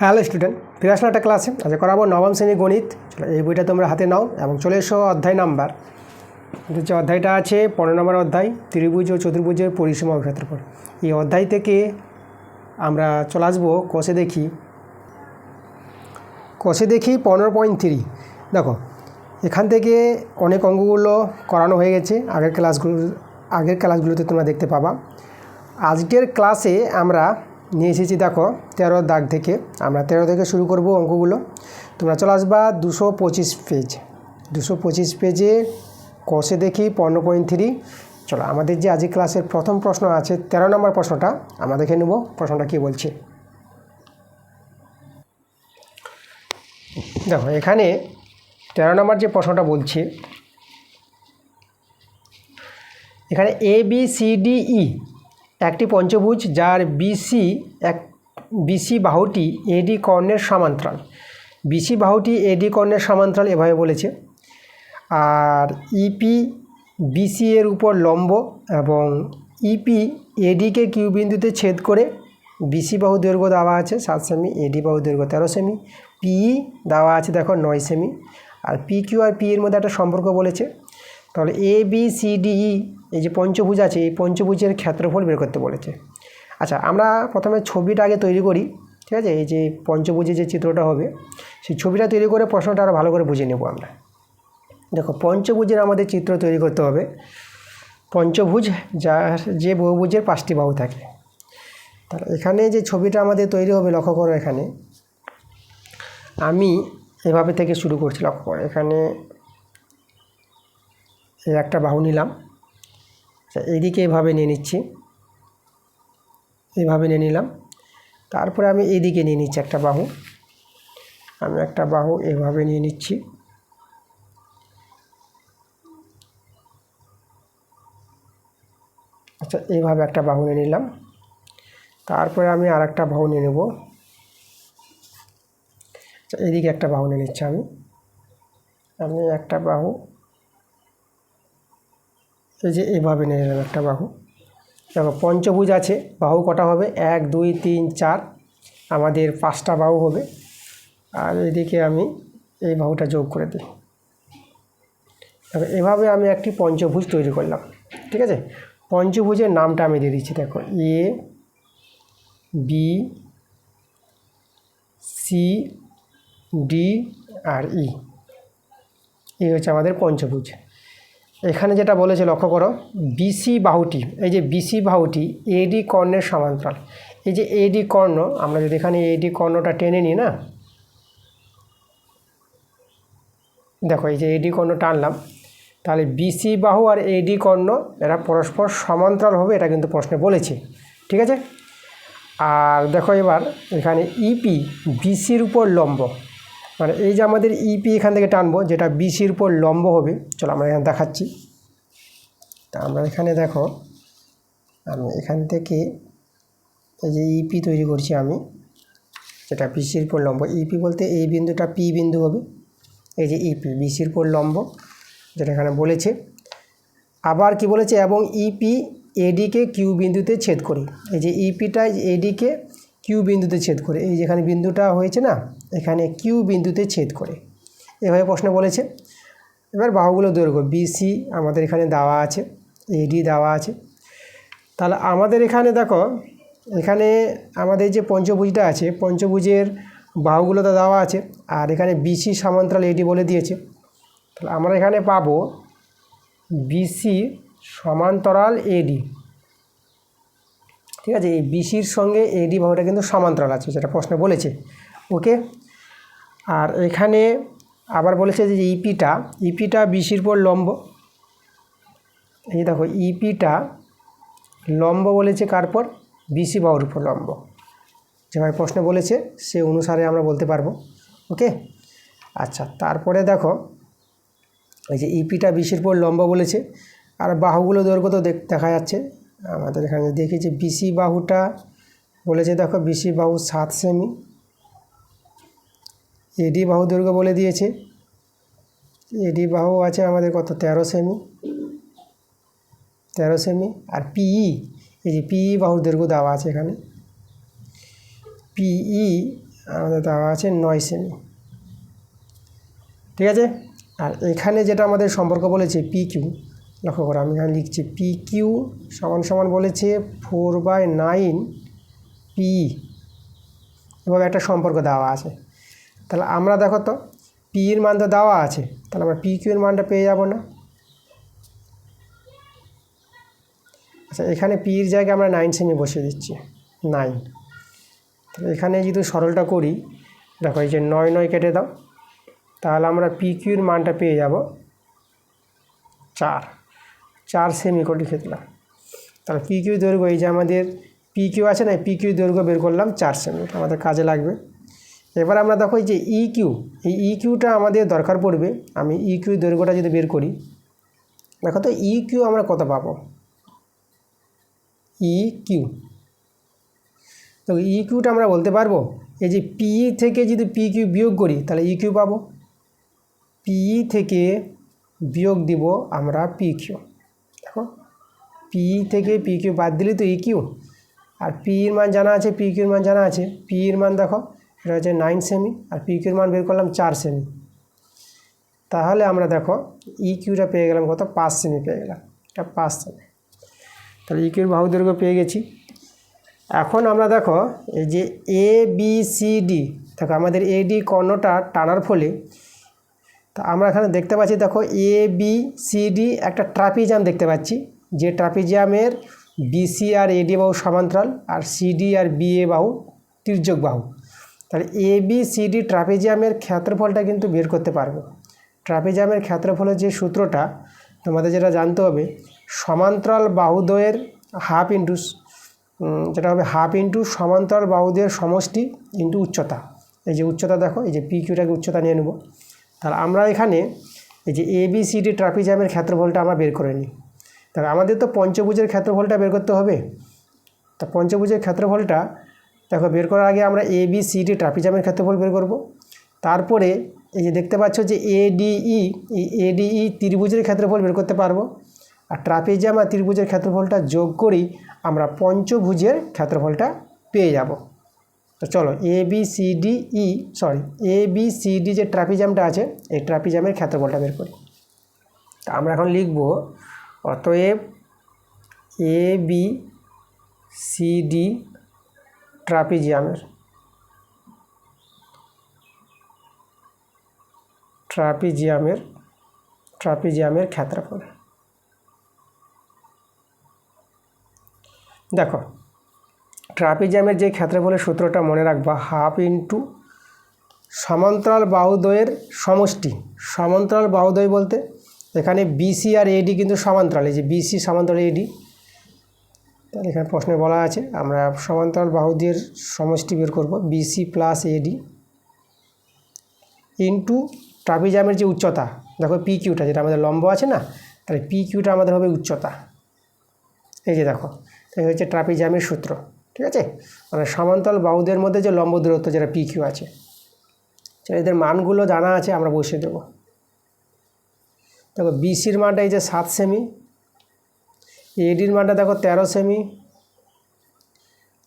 Hello student, ফিরে আসলাম একটা ক্লাসে। আজকে করাবো নবম শ্রেণী গণিত। চলো এই বইটা তোমরা হাতে নাও এবং চলে এসো অধ্যায় নাম্বার। যে অধ্যায়টা আছে 15 নম্বর অধ্যায়, ত্রিভুজ ও চতুর্ভুজের পরিসীমা ও ক্ষেত্রফল। এই অধ্যায় থেকে আমরা চলে আসবো কষে দেখি 15.3। দেখো এখান থেকে অনেক অঙ্কগুলো করানো হয়ে গেছে আগের ক্লাসগুলোতে তোমরা দেখতে পাবা। আজকের ক্লাসে আমরা নিয়ে এসেছি দেখো 13 দাগ থেকে। আমরা 13 থেকে শুরু করব অঙ্কগুলো। তোমরা চলে আসবা 225 পেজ। 225 পেজে কষে দেখি 15.3। চলো আমাদের যে আজকের ক্লাসের প্রথম প্রশ্ন আছে 13 নম্বর প্রশ্নটা আমরা দেখে নেব। প্রশ্নটা কী বলছে দেখো, এখানে 13 নম্বর যে প্রশ্নটা বলছে, এখানে ABCDE একটি পঞ্চভুজ যার বিসি বাহুটি এডি কর্ণের সমান্তরাল। বিসি বাহুটি এডি কর্ণের সমান্তরাল এভাবে বলেছে। আর ইপি বিসি এর উপর লম্ব এবং ইপি এডিকে কিউ বিন্দুতে ছেদ করে। বিসি বাহু দৈর্ঘ্য দেওয়া আছে 7 সেমি, এডি বাহু দৈর্ঘ্য 13 সেমি, পিই দেওয়া আছে দেখো 9 সেমি। আর পি কিউ আর পি এর মধ্যে একটা সম্পর্ক বলেছে। তাহলে ABCDE এই যে পঞ্চভুজ আছে, এই পঞ্চভুজের ক্ষেত্রফল বের করতে বলেছে। আচ্ছা, আমরা প্রথমে ছবিটা আগে তৈরি করি, ঠিক আছে? এই যে পঞ্চভুজের যে চিত্রটা হবে সেই ছবিটা তৈরি করে প্রশ্নটা আরও ভালো করে বুঝে নেব আমরা। দেখো পঞ্চভুজের আমাদের চিত্র তৈরি করতে হবে। পঞ্চভুজ যার যে বহুভুজের 5টি বাহু থাকে। তাহলে এখানে যে ছবিটা আমাদের তৈরি হবে, লক্ষ্য করো এখানে আমি এভাবে থেকে শুরু করছি। লক্ষ্য করো এখানে এই একটা বাহু নিলাম, এইদিকে এভাবে নিয়ে নিচ্ছি, এইভাবে নিয়ে নিলাম। তারপরে আমি এইদিকে নিয়ে নিচ্ছি একটা বাহু, আমি একটা বাহু এভাবে নিয়ে নিচ্ছি। আচ্ছা, এইভাবে একটা বাহু নিয়ে নিলাম। তারপরে আমি আর একটা বাহু নিয়ে নেব। আচ্ছা, এইদিকে একটা বাহু নিয়ে নিচ্ছি আমি একটা বাহু এই যে এইভাবে নিয়ে নিলাম একটা বাহু। দেখো পঞ্চভুজ আছে, বাহু কটা হবে? 1 2 3 4, আমাদের 5টা বাহু হবে। আর এদিকে আমি এই বাহুটা যোগ করে দিই। দেখো এভাবে আমি একটি পঞ্চভুজ তৈরি করলাম, ঠিক আছে? পঞ্চভুজের নামটা আমি দিয়ে দিচ্ছি। দেখো A B C D R E, এই হচ্ছে আমাদের পঞ্চভুজ। এখানে যেটা বলেছে লক্ষ্য করো, বিসি বাহুটি, এই যে বিসি বাহুটি এডি কর্ণের সমান্তরাল। এই যে এডি কর্ণ, আমরা যদি এখানে এডি কর্ণটা টেনে নিই না, দেখো এই যে এডি কর্ণ টানলাম, তাহলে বিসি বাহু আর এডি কর্ণ এরা পরস্পর সমান্তরাল হবে, এটা কিন্তু প্রশ্নে বলেছে, ঠিক আছে? আর দেখো এবার এখানে ইপি বিসির উপর লম্ব, মানে এই যে আমাদের ইপি এখান থেকে টানবো যেটা বিসির উপর লম্ব হবে। চলো আমরা এখানে দেখাচ্ছি। তা আমরা এখানে দেখো, আমি এখান থেকে এই যে ইপি তৈরি করছি আমি, যেটা বিসির উপর লম্ব। ইপি বলতে এই বিন্দুটা পি বিন্দু হবে। এই যে ইপি বিসির উপর লম্ব, যেটা এখানে বলেছে। আবার কি বলেছে? এবং ইপি এডিকে কিউ বিন্দুতে ছেদ করি। এই যে ইপিটা এডিকে কিউ বিন্দুতে ছেদ করে, এই যেখানে বিন্দুটা হয়েছে না, এখানে কিউ বিন্দুতে ছেদ করে, এভাবে প্রশ্ন বলেছে। এবার বাহুগুলো দৈর্ঘ্য বিসি আমাদের এখানে দেওয়া আছে, এডি দেওয়া আছে। তাহলে আমাদের এখানে দেখো, এখানে আমাদের যে পঞ্চভুজটা আছে, পঞ্চভুজের বাহুগুলো তো দেওয়া আছে, আর এখানে বিসি সমান্তরাল এডি বলে দিয়েছে। তাহলে আমরা এখানে পাবো বিসি সমান্তরাল এডি, ঠিক আছে? এই বিসির সঙ্গে এডি বাহুটা কিন্তু সমান্তরাল আছে, যেটা প্রশ্নে বলেছে। ওকে, আর এখানে আবার বলেছে যে ইপিটা বিসির উপর লম্ব। এই দেখো ইপিটা লম্ব বলেছে কার পর? বিসি বাহুর উপর লম্ব, যেভাবে প্রশ্নে বলেছে সে অনুসারে আমরা বলতে পারবো। ওকে, আচ্ছা, তারপরে দেখো এই যে ইপিটা বিসির উপর লম্ব বলেছে, আর বাহুগুলো দৈর্ঘ্য তো দেখা যাচ্ছে আমাদের এখানে। দেখি যে বিসি বাহুটা বলেছে, দেখো বিসি বাহু 7 সেমি, এডি বাহু দৈর্ঘ্য বলে দিয়েছে, এডি বাহু আছে আমাদের কত? 13 সেমি। আর এই যে পিই বাহুর দৈর্ঘ্য দেওয়া আছে এখানে। পিই আমাদের দেওয়া আছে 9 সেমি, ঠিক আছে। আর এখানে যেটা আমাদের সম্পর্ক বলেছে পি কিউ, লক্ষ্য করো আমি এখানে লিখছি পি কিউ সমান সমান বলেছে 4/9 পি, এভাবে একটা সম্পর্ক দেওয়া আছে। তাহলে আমরা দেখো তো পি এর মান তো দেওয়া আছে, তাহলে আমরা পি কিউ এর মানটা পেয়ে যাব না? আচ্ছা, এখানে পি এর জায়গায় আমরা 9 সেমি বসিয়ে দিচ্ছি, 9। তাহলে এখানে যদি সরলটা করি, দেখো এই যে 9 9 কেটে দাও, তাহলে আমরা পি কিউ এর মানটা পেয়ে যাব 4 সেমি করে লিখে দিলাম। তাহলে পি কিউ দৈর্ঘ্য, এই যে আমাদের পি কিউ আছে না, পি কিউ দৈর্ঘ্য বের করলাম 4 সেমি, আমাদের কাজে লাগবে। এবার আমরা দেখো এই যে ই কিউ, এই ই কিউটা আমাদের দরকার পড়বে। আমি ই কিউ দৈর্ঘ্যটা যদি বের করি, দেখো তো ই কিউ আমরা কত পাবো, ই কিউ। তো ই কিউটা আমরা বলতে পারবো এই যে পি থেকে যদি পি কিউ বিয়োগ করি তাহলে ই কিউ পাবো, পি থেকে বিয়োগ দিব আমরা পি কিউ। দেখো পি থেকে পি কিউ বাদ দিলে তো ই কিউ, আর পি এর মান জানা আছে, পি কিউর মান জানা আছে। পি এর মান দেখো এটা হচ্ছে 9 সেমি, আর পি কিউর মান বের করলাম 4 সেমি। তাহলে আমরা দেখো ই কিউটা পেয়ে গেলাম কত, 5 সেমি পেয়ে গেলাম, এটা 5 সেমি। তাহলে ই কিউর বাহু দৈর্ঘ্য পেয়ে গেছি। এখন আমরা দেখো এই যে এ বি সি ডি, দেখো আমাদের এ ডি কর্ণটা টানার ফলে তা আমরা এখানে দেখতে পাচ্ছি, দেখো এ বি সি ডি একটা ট্রাপিজাম দেখতে পাচ্ছি, যে ট্রাপিজিয়ামের বিসি আর এডি বাহু সমান্তরাল, আর সিডি আর বিএ বাহু তির্যক বাহু। তাহলে এ বি সি ডি ট্রাপিজিয়ামের ক্ষেত্রফলটা কিন্তু বের করতে পারবো। ট্রাপিজিয়ামের ক্ষেত্রফলের যে সূত্রটা তোমাদের যেটা জানতে হবে, সমান্তরাল বাহুদ্বয়ের হাফ ইন্টু, যেটা হবে হাফ ইন্টু সমান্তরাল বাহুদ্বয়ের সমষ্টি ইন্টু উচ্চতা। এই যে উচ্চতা দেখো, এই যে পি কিউটাকে উচ্চতা নিয়ে নেব। তাহলে আমরা এখানে এই যে এ বি সি ডি ট্রাপিজিয়ামের ক্ষেত্রফলটা আমরা বের করে নিই। তাহলে আমাদের তো পঞ্চভুজের ক্ষেত্রফলটা বের করতে হবে। তা পঞ্চভুজের ক্ষেত্রফলটা দেখো বের করার আগে আমরা এ বি সি ডি ট্রাপিজিয়ামের ক্ষেত্রফল বের করব। তারপরে এই যে দেখতে পাচ্ছ যে এডিই, এই এডিই ত্রিভুজের ক্ষেত্রফল বের করতে পারবো। আর ট্রাপিজিয়াম আর ত্রিভুজের ক্ষেত্রফলটা যোগ করেই আমরা পঞ্চভুজের ক্ষেত্রফলটা পেয়ে যাব। তো চলো A B C D A B C D যে ট্রাপিজিয়ামটা আছে, এই ট্রাপিজিয়ামের ক্ষেত্রফলটা বের করি। তা আমরা এখন লিখব অতএব এ বি সি ডি ট্রাপিজিয়ামের ক্ষেত্রফল। দেখো ট্রাপিজিয়ামের যে ক্ষেত্রফলের সূত্রটা মনে রাখবা, হাফ ইন্টু সমান্তরাল বাহুদ্বয়ের সমষ্টি। সমান্তরাল বাহুদ্বয় বলতে এখানে বিসি আর এডি কিন্তু সমান্তরাল, এই যে বিসি সমান্তরাল এডি। তাহলে এখানে প্রশ্নে বলা আছে আমরা সমান্তরাল বাহুদ্বয়ের সমষ্টি বের করব, বিসি প্লাস এডি ইন্টু ট্রাপিজিয়ামের যে উচ্চতা, দেখো পি কিউটা যেটা আমাদের লম্ব আছে না, তাহলে পি কিউটা আমাদের হবে উচ্চতা। এই যে দেখো এই হচ্ছে ট্রাপিজিয়ামের সূত্র, ঠিক আছে। মানে সমান্তরাল বাহুদের মধ্যে যে লম্ব দূরত্ব যেটা পি কিউ আছে, এদের মানগুলো জানা আছে, আমরা বসিয়ে দেবো। দেখো বিসির মানটা এই যে 7 সেমি, এডির মানটা দেখো 13 সেমি,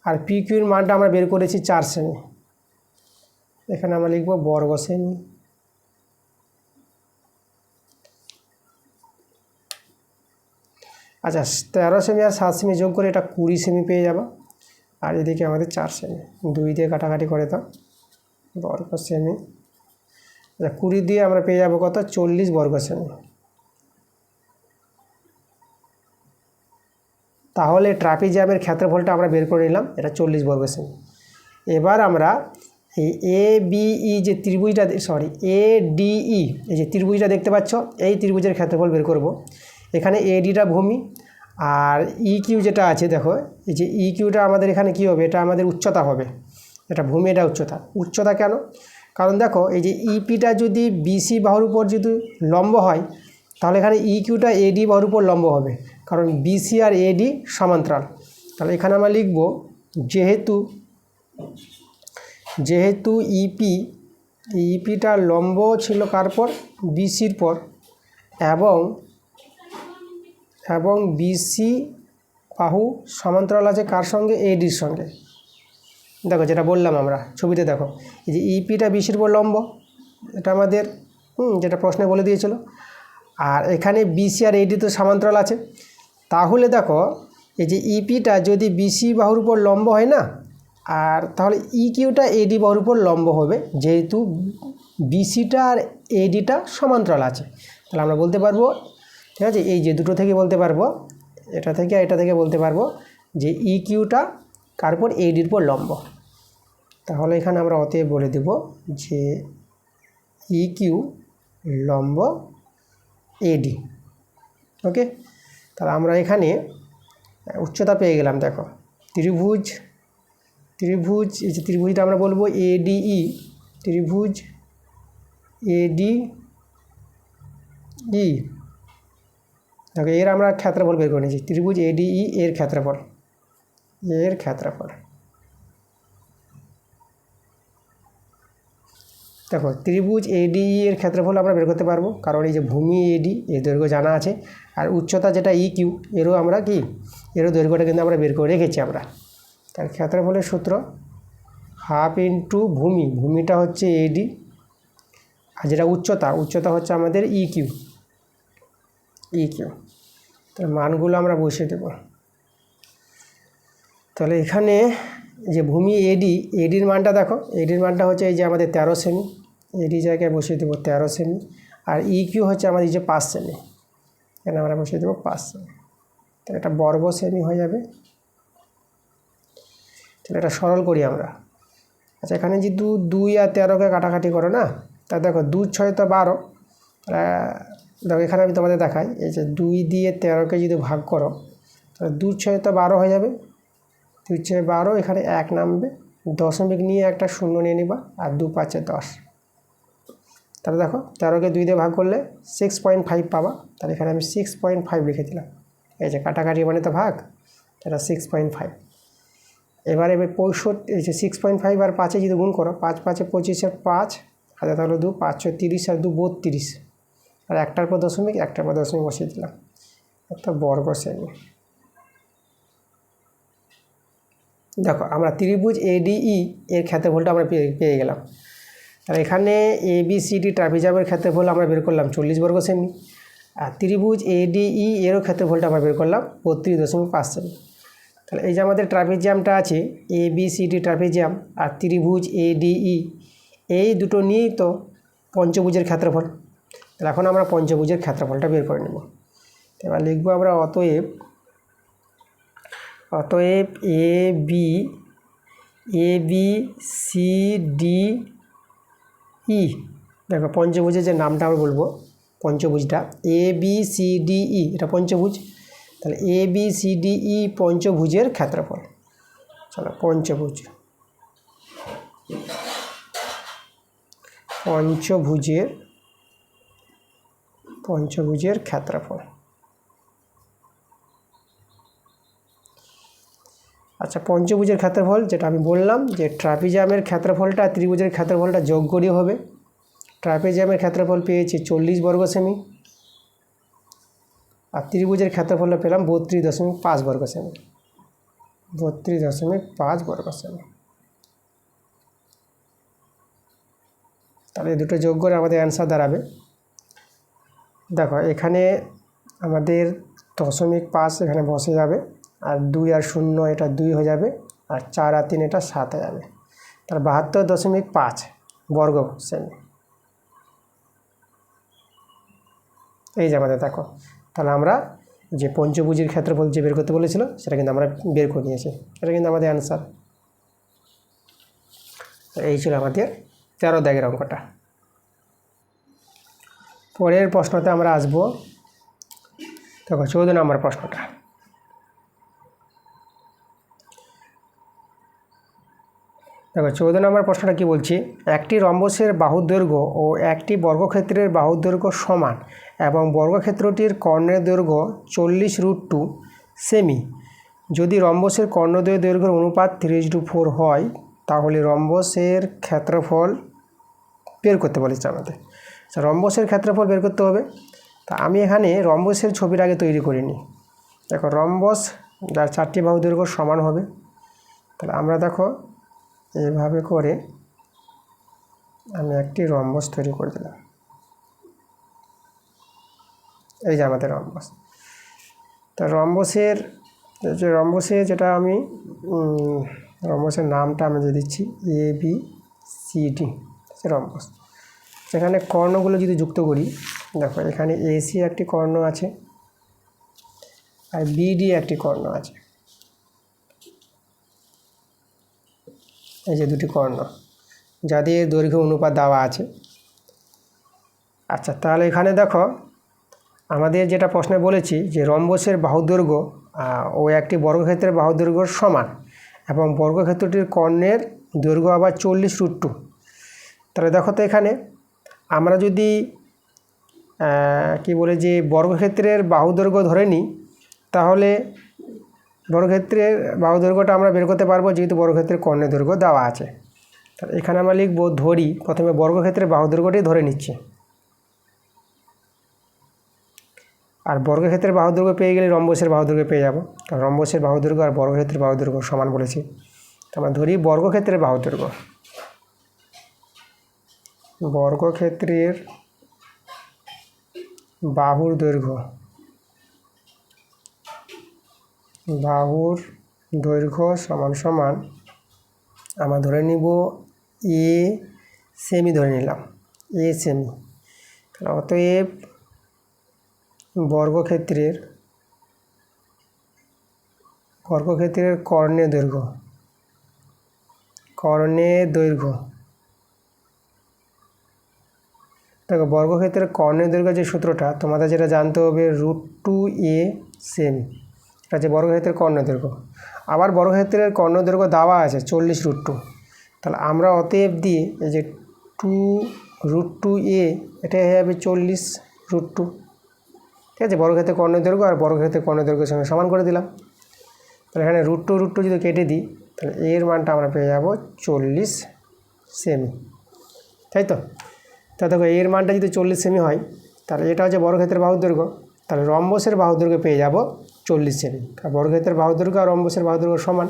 আর পি কিউর মানটা আমরা বের করেছি 4 সেমি। এখানে আমরা লিখব বর্গ সেমি। আচ্ছা 13 সেমি আর 7 সেমি যোগ করে এটা 20 সেমি পেয়ে যাবো। আর এদিকে আমাদের 4 সেমি, 2 দিয়ে কাটাকাটি করে দাও, বর্গ সেমি। আচ্ছা 20 দিয়ে আমরা পেয়ে যাবো কত, 40 বর্গ সেমি। তাহলে ট্রাপিজিয়ামের ক্ষেত্রফলটা আমরা বের করে নিলাম, এটা 40 বর্গ সেমি। এবার আমরা এই এ বিই যে ত্রিভুজটা, এ ডিই এই যে ত্রিভুজটা দেখতে পাচ্ছ, এই ত্রিভুজের ক্ষেত্রফল বের করব। এখানে এডিটা ভূমি, আর ই কিউ যেটা আছে দেখো, এই যে ই কিউটা আমাদের এখানে কি হবে, এটা আমাদের উচ্চতা হবে। এটা ভূমি, এটা উচ্চতা কেন? কারণ দেখো এই যে ইপিটা যদি বিসি বাহুর উপর যদি লম্ব হয়, তাহলে এখানে ই কিউটা এডি বাহুর উপর লম্ব হবে, কারণ বিসি আর এডি সমান্তরাল। তাহলে এখানে আমরা লিখব যেহেতু ইপিটা লম্ব ছিল কার পর, বিসির পর, এবং বিসি বাহু সমান্তরাল আছে কার সঙ্গে, এডির সঙ্গে। দেখো যেটা বললাম আমরা ছবিতে দেখো, এই যে ইপিটা বিসির উপর লম্ব, এটা আমাদের যেটা প্রশ্নে বলে দিয়েছিল। আর এখানে বিসি আর এডি তো সমান্তরাল আছে, তাহলে দেখো এই যে ইপিটা যদি বিসি বাহুর উপর লম্ব হয় না, আর তাহলে ইকিউটা এডি বাহুর উপর লম্ব হবে, যেহেতু বিসিটা আর এডিটা সমান্তরাল আছে। তাহলে আমরা বলতে পারবো, ঠিক আছে, এই যে দুটো থেকে বলতে পারবো, এটা থেকে এটা থেকে বলতে পারবো যে ইকিউটা কার উপর, এডির উপর লম্ব। তাহলে এখানে আমরা অতএব বলে দেব যে ইকিউ লম্ব এডি। ওকে, তাহলে আমরা এখানে উচ্চতা পেয়ে গেলাম। দেখো ত্রিভুজ এই যে ত্রিভুজটা আমরা বলবো এডিই, ত্রিভুজ এডিই। দেখো এর আমরা ক্ষেত্রফল বের করে নিয়েছি, ত্রিভুজ এডিই এর ক্ষেত্রফল, দেখো ত্রিভুজ এডিই এর ক্ষেত্রফল আমরা বের করতে পারবো, কারণ এই যে ভূমি এডি এর দৈর্ঘ্য জানা আছে, আর উচ্চতা যেটা ইকিউ এরও আমরা এরও দৈর্ঘ্যটা কিন্তু আমরা বের করে রেখেছি আমরা। তার ক্ষেত্রফলের সূত্র হাফ ইন্টু ভূমিটা হচ্ছে এডি, আর যেটা উচ্চতা হচ্ছে আমাদের ইকিউ। তার মানগুলো আমরা বসিয়ে দেব। তাহলে এখানে যে ভূমি এডির মানটা দেখো, এডির মানটা হচ্ছে এই যে আমাদের 13 সেমি, এডি জায়গায় বসিয়ে দেবো 13 সেমি, আর ইকিউ হচ্ছে আমাদের যে 5 সেমি, এখানে আমরা বসিয়ে দেবো 5 সেমি। তাহলে এটা বর্গ সেমি হয়ে যাবে। তাহলে এটা সরল করি আমরা। আচ্ছা, এখানে যে 2 আর 13কে কাটাকাটি করো না, তা দেখো 2 6 তো 12। দেখো এখানে আমি তোমাদের দেখাই, এই যে 2 দিয়ে 13কে যদি ভাগ করো, তাহলে 2 6 তো 12 হয়ে যাবে, 2 6 12, এখানে 1 নামবে, দশমিক নিয়ে একটা 0 নিয়ে নিবা, আর 2 5 10। তাহলে দেখো 13কে 2 দিয়ে ভাগ করলে 6.5 পাবা, তাহলে এখানে আমি 6.5 লিখে দিলাম। এই যে কাটাকাটি মানে তো ভাগ, এটা 6.5। এবারে 65, এই যে 6.5 আর 5-এ যদি গুণ করো, 5 5 25 আর 5, হাতে তাহলে 2 5 6 30 আর 2 32, আর একটার পর দশমিক বসিয়ে দিলাম, একটা বর্গ সেমি। দেখো আমরা ত্রিভুজ এডিই এর ক্ষেত্রফলটা আমরা পেয়ে গেলাম। তাহলে এখানে এবিসিডি ট্রাপিজামের ক্ষেত্রফল আমরা বের করলাম 40 বর্গ সেমি, আর ত্রিভুজ এডিই এরও ক্ষেত্রফলটা আমরা বের করলাম 32.5 সেমি। তাহলে এই যে আমাদের ট্রাপিজিয়ামটা আছে, এবিসিডি ট্রাপিজিয়াম আর ত্রিভুজ এডিই, এই দুটো নিয়েই তো পঞ্চভুজের ক্ষেত্রফল। তাহলে এখন আমরা পঞ্চভুজের ক্ষেত্রফলটা বের করে নেব। এবার লিখবো আমরা অতএব এবিসিডিই। দেখো পঞ্চভুজের যে নামটা আমরা বলবো, পঞ্চভুজটা এবিসিডিই, এটা পঞ্চভুজ। তাহলে এবিসিডিই পঞ্চভুজের ক্ষেত্রফল। চলো পঞ্চভুজের ক্ষেত্রফল। আচ্ছা, পঞ্চভুজের ক্ষেত্রফল যেটা আমি বললাম যে ট্রাপিজিয়ামের ক্ষেত্রফলটা ত্রিভুজের ক্ষেত্রফলটা যোগ করিয়ে হবে। ট্রাপিজিয়ামের ক্ষেত্রফল পেয়েছি 40 বর্গ সেমি, আর ত্রিভুজের ক্ষেত্রফলটা পেলাম 32.5 বর্গ সেমি, 32.5 বর্গ সেমি। তাহলে দুটো যোগ করে আমাদের অ্যান্সার দাঁড়াবে, দেখো এখানে আমাদের 0.5 এখানে বসে যাবে, আর 2 আর 0 এটা 2 হয়ে যাবে, আর 4 আর 3 এটা 7 হয়ে যাবে। তাহলে 72.5 বর্গ সেমি। এই যে আমাদের দেখো, তাহলে আমরা যে পঞ্চভুজের ক্ষেত্রফল যে বের করতে বলেছিল সেটা কিন্তু আমরা বের করে নিয়েছি, এটা কিন্তু আমাদের অ্যান্সার। এই ছিল আমাদের 13 দাগের অঙ্কটা। পরের প্রশ্নতে আমরা আসবো, দেখো 14 নম্বর প্রশ্নটা। দেখো 14 নম্বর প্রশ্নটা কি বলছি, একটি রম্বসের বাহুর দৈর্ঘ্য ও একটি বর্গক্ষেত্রের বাহুর দৈর্ঘ্য সমান এবং বর্গক্ষেত্রটির কর্ণের দৈর্ঘ্য 40√2 সেমি। যদি রম্বসের কর্ণদ্বয়ের দৈর্ঘ্যের অনুপাত 3:4 হয়, তাহলে রম্বসের ক্ষেত্রফল বের করতে বলেছে আমাদের। রম্বসের ক্ষেত্রফল বের করতে হবে। তা আমি এখানে রম্বসের ছবির আগে তৈরি করিনি। দেখো রম্বস যার 4টি বাহু দৈর্ঘ্য সমান হবে, তাহলে আমরা দেখো এইভাবে করে আমি একটি রম্বস তৈরি করে দিলাম। এই যে আমাদের রম্বস। তা রম্বসের যেটা আমি রম্বসের নামটা আমি দিয়ে দিচ্ছি ABCD রম্বস। সেখানে কর্ণগুলো যদি যুক্ত করি, দেখো এখানে AC একটি কর্ণ আছে আর BD একটি কর্ণ আছে। এই যে দুটি কর্ণ যাদের দৈর্ঘ্য অনুপাত দেওয়া আছে। আচ্ছা, তাহলে এখানে দেখো আমাদের যেটা প্রশ্নে বলেছি যে রম্বসের বাহুদৈর্ঘ্য ও একটি বর্গক্ষেত্রের বাহুদৈর্ঘ্যর সমান এবং বর্গক্ষেত্রটির কর্ণের দৈর্ঘ্য আবার 40√2। তাহলে দেখো তো এখানে আমরা যদি কি বলে যে বর্গক্ষেত্রের বাহুদৈর্ঘ্য ধরে নিই, তাহলে বর্গক্ষেত্রের বাহুদৈর্ঘ্যটা আমরা বের করতে পারবো, যেহেতু বর্গক্ষেত্রের কর্ণের দৈর্ঘ্য দেওয়া আছে। তাহলে এখানে আমরা লিখব ধরি, প্রথমে বর্গক্ষেত্রের বাহুদৈর্ঘ্যটি ধরে নিচ্ছি। আর বর্গক্ষেত্রের বাহুদৈর্ঘ্য পেয়ে গেলে রম্বসের বাহুদৈর্ঘ্য পেয়ে যাব, কারণ রম্বসের বাহুদৈর্ঘ্য আর বর্গক্ষেত্রের বাহুদৈর্ঘ্য সমান বলেছি। আমরা ধরি বর্গক্ষেত্রের বাহুদৈর্ঘ্য। বর্গক্ষেত্রের বাহুর দৈর্ঘ্য সমান সমান আমরা ধরে নিব A সেমি ধরে নিলাম, A সেমি। তাহলে অতএব বর্গক্ষেত্রের কর্ণের দৈর্ঘ্য দেখো বর্গক্ষেত্রের কর্ণের দৈর্ঘ্য যে সূত্রটা তোমাদের যেটা জানতে হবে √2A সেমি, এটা হচ্ছে বর্গক্ষেত্রের কর্ণের দৈর্ঘ্য। আবার বর্গক্ষেত্রের কর্ণের দৈর্ঘ্য দেওয়া আছে 40√2। তাহলে আমরা অতএব দিয়ে এই যে 2√2A এটা হয়ে যাবে 40√2। ঠিক আছে, বর্গক্ষেত্রের কর্ণের দৈর্ঘ্য আর বর্গক্ষেত্রের কর্ণের দৈর্ঘ্যের সঙ্গে সমান করে দিলাম। তাহলে এখানে √2 যদি কেটে দিই, তাহলে এর মানটা আমরা পেয়ে যাব 40 সেমি, তাই তো। তা দেখো এর মানটা যদি 40 সেমি হয়, তাহলে এটা হচ্ছে বর্গক্ষেত্রের বাহুদৈর্ঘ্য। তাহলে রম্বসের বাহুদৈর্ঘ্য পেয়ে যাব 40 সেমি, কারণ বর্গক্ষেত্রের বাহুদৈর্ঘ্য আর রম্বসের বাহুদৈর্ঘ্য সমান।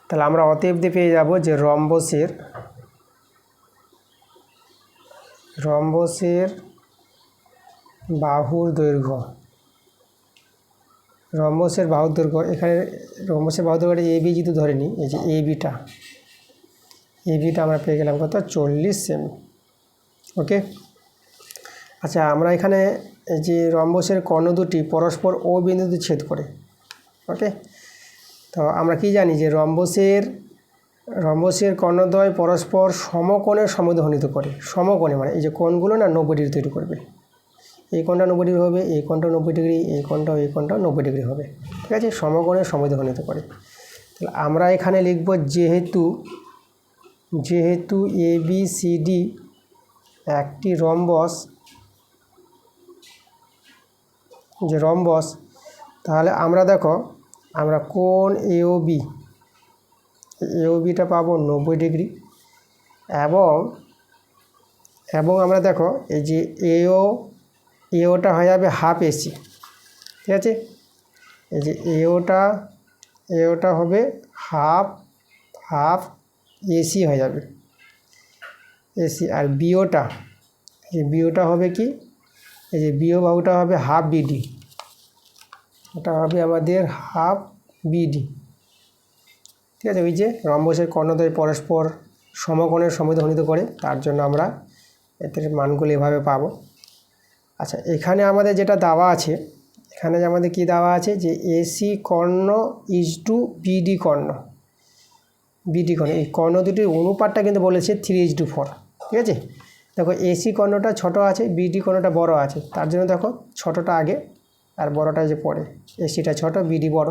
তাহলে আমরা অতএব দিয়ে পেয়ে যাব যে রম্বসের বাহুর দৈর্ঘ্য এখানে রম্বসের বাহুর দৈর্ঘ্যটা AB যদি ধরে নিই, এই যে ABটা আমরা পেয়ে গেলাম কত 40 সেমি। ওকে। আচ্ছা, আমরা এখানে এই যে রম্বসের কর্ণ দুটি পরস্পর O বিন্দুতে ছেদ করে। ওকে, তো আমরা কি জানি যে রম্বসের কর্ণদ্বয় পরস্পর সমকোণে সমদ্বিখণ্ডিত করে। সমকোণে মানে এই যে কোণগুলো না 90 ডিগ্রি তৈরি করবে। এই কোণটা 90 ডিগ্রি হবে, এই কোণটা 90 ডিগ্রি, এই কোণটাও 90 ডিগ্রি হবে। ঠিক আছে, সমকোণে সমদ্বিখণ্ডিত করে। তাহলে আমরা এখানে লিখব যেহেতু ABCD একটি রম্বস, তাহলে আমরা দেখো আমরা কোণ AOBটা পাবো 90 ডিগ্রি এবং আমরা দেখো এই যে AOটা হয়ে যাবে হাফ AC। ঠিক আছে, এই যে AOটা হবে হাফ AC হয়ে যাবে AC। আর BOটা হবে কি, এই যে BO বাহুটা হবে হাফ BD, এটা হবে আমাদের হাফ BD। ঠিক আছে, ওই যে রম্বসের কর্ণদ্বয় পরস্পর সমকোণে সমদ্বিখণ্ডিত করে, তার জন্য আমরা এদের মানগুলো এভাবে পাবো। আচ্ছা, এখানে আমাদের যেটা দেওয়া আছে, এখানে আমাদের কি দেওয়া আছে যে AC কর্ণ = BD কর্ণ। এই কর্ণ দুটির অনুপাতটা কিন্তু বলেছে 3:4। ঠিক আছে, দেখো AC কর্ণটা ছোট আছে, BD কর্ণটা বড় আছে, তার জন্য দেখো ছোটটা আগে আর বড়টা যে পরে, ACটা ছোট, BD বড়।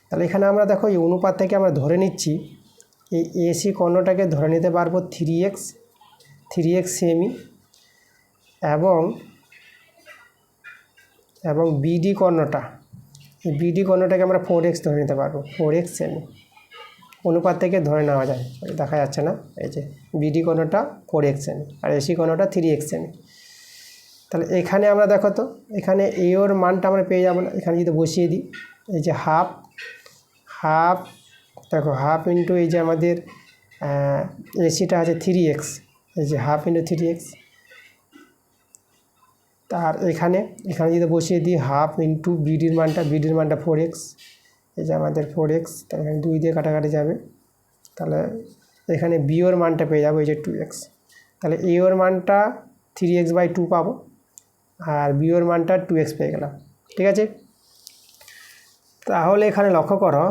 তাহলে এখানে আমরা দেখো এই অনুপাত থেকে আমরা ধরে নিচ্ছি এই AC কর্ণটাকে ধরে নিতে পারবো 3x সেমি এবং BD কর্ণটাকে আমরা 4x ধরে নিতে পারবো, 4x সেমি। অনুপাত থেকে ধরে নেওয়া যায়, দেখা যাচ্ছে না, এই যে BD কর্ণটা 4x সেমি আর AC কর্ণটা 3x সেমি। তাহলে এখানে আমরা দেখো তো এখানে AOর মানটা আমরা পেয়ে যাবো না, এখানে যদি বসিয়ে দিই এই যে হাফ দেখো হাফ ইন্টু এই যে আমাদের এসিটা আছে 3x, এই যে হাফ ইন্টু 3x, আর এখানে যদি বসিয়ে দিই হাফ ইন্টু বিডির মানটা 4x, এই যে আমাদের 4x, তাহলে এখানে 2 দিয়ে কাটাকাটি যাবে, তাহলে এখানে বি ওর মানটা পেয়ে যাবো এই যে 2x, তাহলে এ ওর মানটা 3x/2 পাবো আর বি ওর মানটা 2x পেয়ে গেলাম। ঠিক আছে, তাহলে এখানে লক্ষ্য করো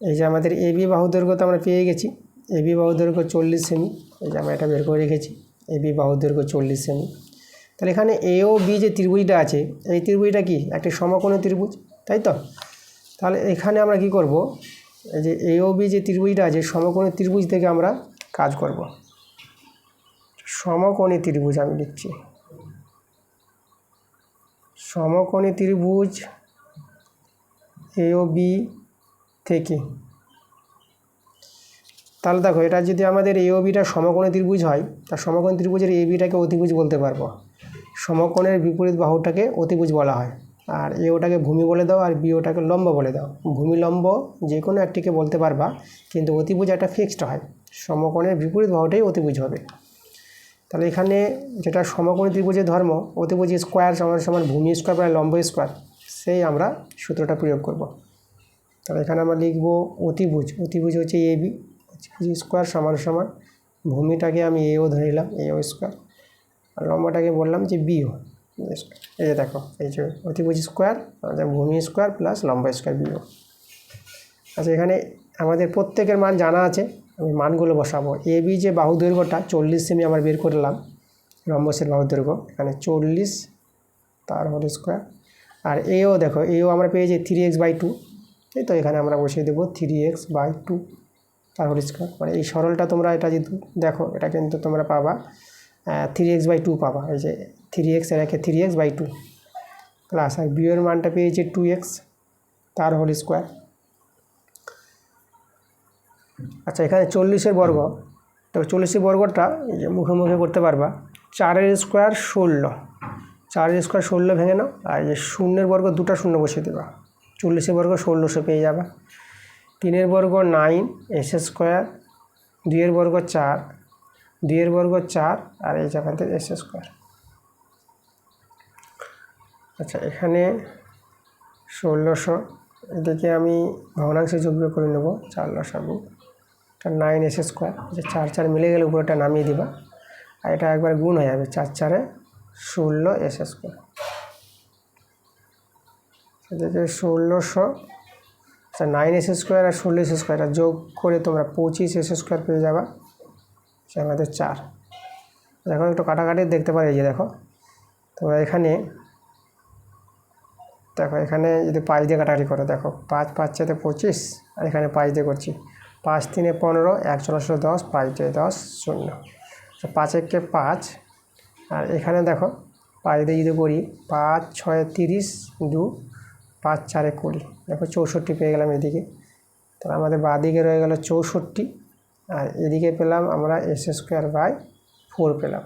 এই যে আমাদের এবি বাহু দৈর্ঘ্য তো আমরা পেয়ে গেছি, এবি বাহু দৈর্ঘ্য 40 সেমি, এই যে আমরা এটা বের করে রেখেছি, এবি বাহু দৈর্ঘ্য 40 সেমি। তাহলে এখানে এ ও বি যে ত্রিভুজটা আছে, এই ত্রিভুজটা কি একটি সমকোণী ত্রিভুজ, তাই তো? তাহলে এখানে আমরা কি করব, এই যে এ ও বি যে ত্রিভুজটা আছে সমকোণী ত্রিভুজ থেকে আমরা কাজ করব। সমকোণী ত্রিভুজ আমি লিখছি, সমকোণী ত্রিভুজ এ ও বি থেকে, তাহলে দেখো এটা যদি আমাদের এ ও বিটা সমকোণী ত্রিভুজ হয়, তার সমকোণী ত্রিভুজের এ বিটাকে অতিভুজ বলতে পারবো, সমকোণের বিপরীত বাহুটাকে অতিভুজ বলা হয়, আর এ ওটাকে ভূমি বলে দাও আর বি ওটাকে লম্ব বলে দাও। ভূমি লম্ব যে কোনো একটিকে বলতে পারবা, কিন্তু অতিভুজ একটা ফিক্সড হয়, সমকোণের বিপরীত বাহুটাই অতিভুজ হবে। তাহলে এখানে যেটা সমকোণী ত্রিভুজের ধর্ম, অতিভুজ স্কোয়ার সমান সমান ভূমি স্কোয়ার বা লম্ব স্কোয়ার, সেই আমরা সূত্রটা প্রয়োগ করব। তাহলে এখানে আমরা লিখব অতিভুজ হচ্ছে এ বি, স্কোয়ার সমান সমান ভূমিটাকে আমি এও ধরে নিলাম, এও স্কোয়ার, আর লম্বটাকে বললাম যে বিও। এই যে দেখো এই যে অতিভুজ স্কোয়ার ভূমি স্কোয়ার প্লাস লম্ব স্কোয়ার বিও। আচ্ছা, এখানে আমাদের প্রত্যেকের মান জানা আছে, আমি মানগুলো বসাবো। এ বি যে বাহু দৈর্ঘ্যটা 40 সেমি আমরা বের করলাম, রম্বসের বাহু দৈর্ঘ্য এখানে 40 তার হোল স্কোয়ার, আর এও দেখো এও আমরা পেয়েছি 3x/2, এই তো এখানে আমরা বসিয়ে দেবো 3x/2 তার হোল স্কোয়ার। মানে এই সরলটা তোমরা এটা যদি দেখো, এটা কিন্তু তোমরা পাবা 3x/2 পাবা, এই যে 3x এর একে 3x/2 প্লাস, আর বি এর মানটা পেয়েছি 2x তার হোল স্কোয়ার। আচ্ছা, এখানে 40-এর বর্গ, তো 40-এর বর্গটা এই যে মুখে মুখে করতে পারবা, 4-এর স্কোয়ার 16, 4-এর স্কোয়ার 16 ভেঙে নাও, আর এই যে শূন্যের বর্গ দুটো শূন্য বসিয়ে দেবা, 40-এর বর্গ 1600 পেয়ে যাবা। 3-এর বর্গ 9 এস স্কোয়ার, 2-এর বর্গ 4, 2-এর বর্গ 4, আর এই জায়গাতে এস স্কোয়ার। আচ্ছা, এখানে 1600, এদিকে আমি ভগ্নাংশে যোগ করে নেব, 4 লসাগু, 9 এস স্কোয়ার, যে 4 4 মিলে গেলে উপরটা নামিয়ে দিবা, আর এটা একবার গুণ হয়ে যাবে, 4 4-এ 16 এস স্কোয়ার, এদিকে 1600, আচ্ছা 9 এস স্কোয়ার আর 16 এস স্কোয়ার যোগ করে তোমরা 25 এস স্কোয়ার পেয়ে যাবা, সে আমাদের 4। দেখো একটু কাটাকাটি দেখতে পারে, এই যে দেখো তোমরা এখানে দেখো, এখানে যদি 5 দিয়ে কাটাকাটি করো, দেখো 5 5 7 25, আর এখানে 5 দিয়ে করছি, 5 3 15, 1 4 10, 5 2 10 0, 5 1 5, আর এখানে দেখো 5 দিয়ে যদি করি 5 6 30, 2 5 4 20, দেখো 64 পেয়ে গেলাম এদিকে। তাহলে আমাদের বাঁ দিকে রয়ে গেল 64, আর এদিকে পেলাম আমরা এস স্কোয়ার বাই 4 পেলাম।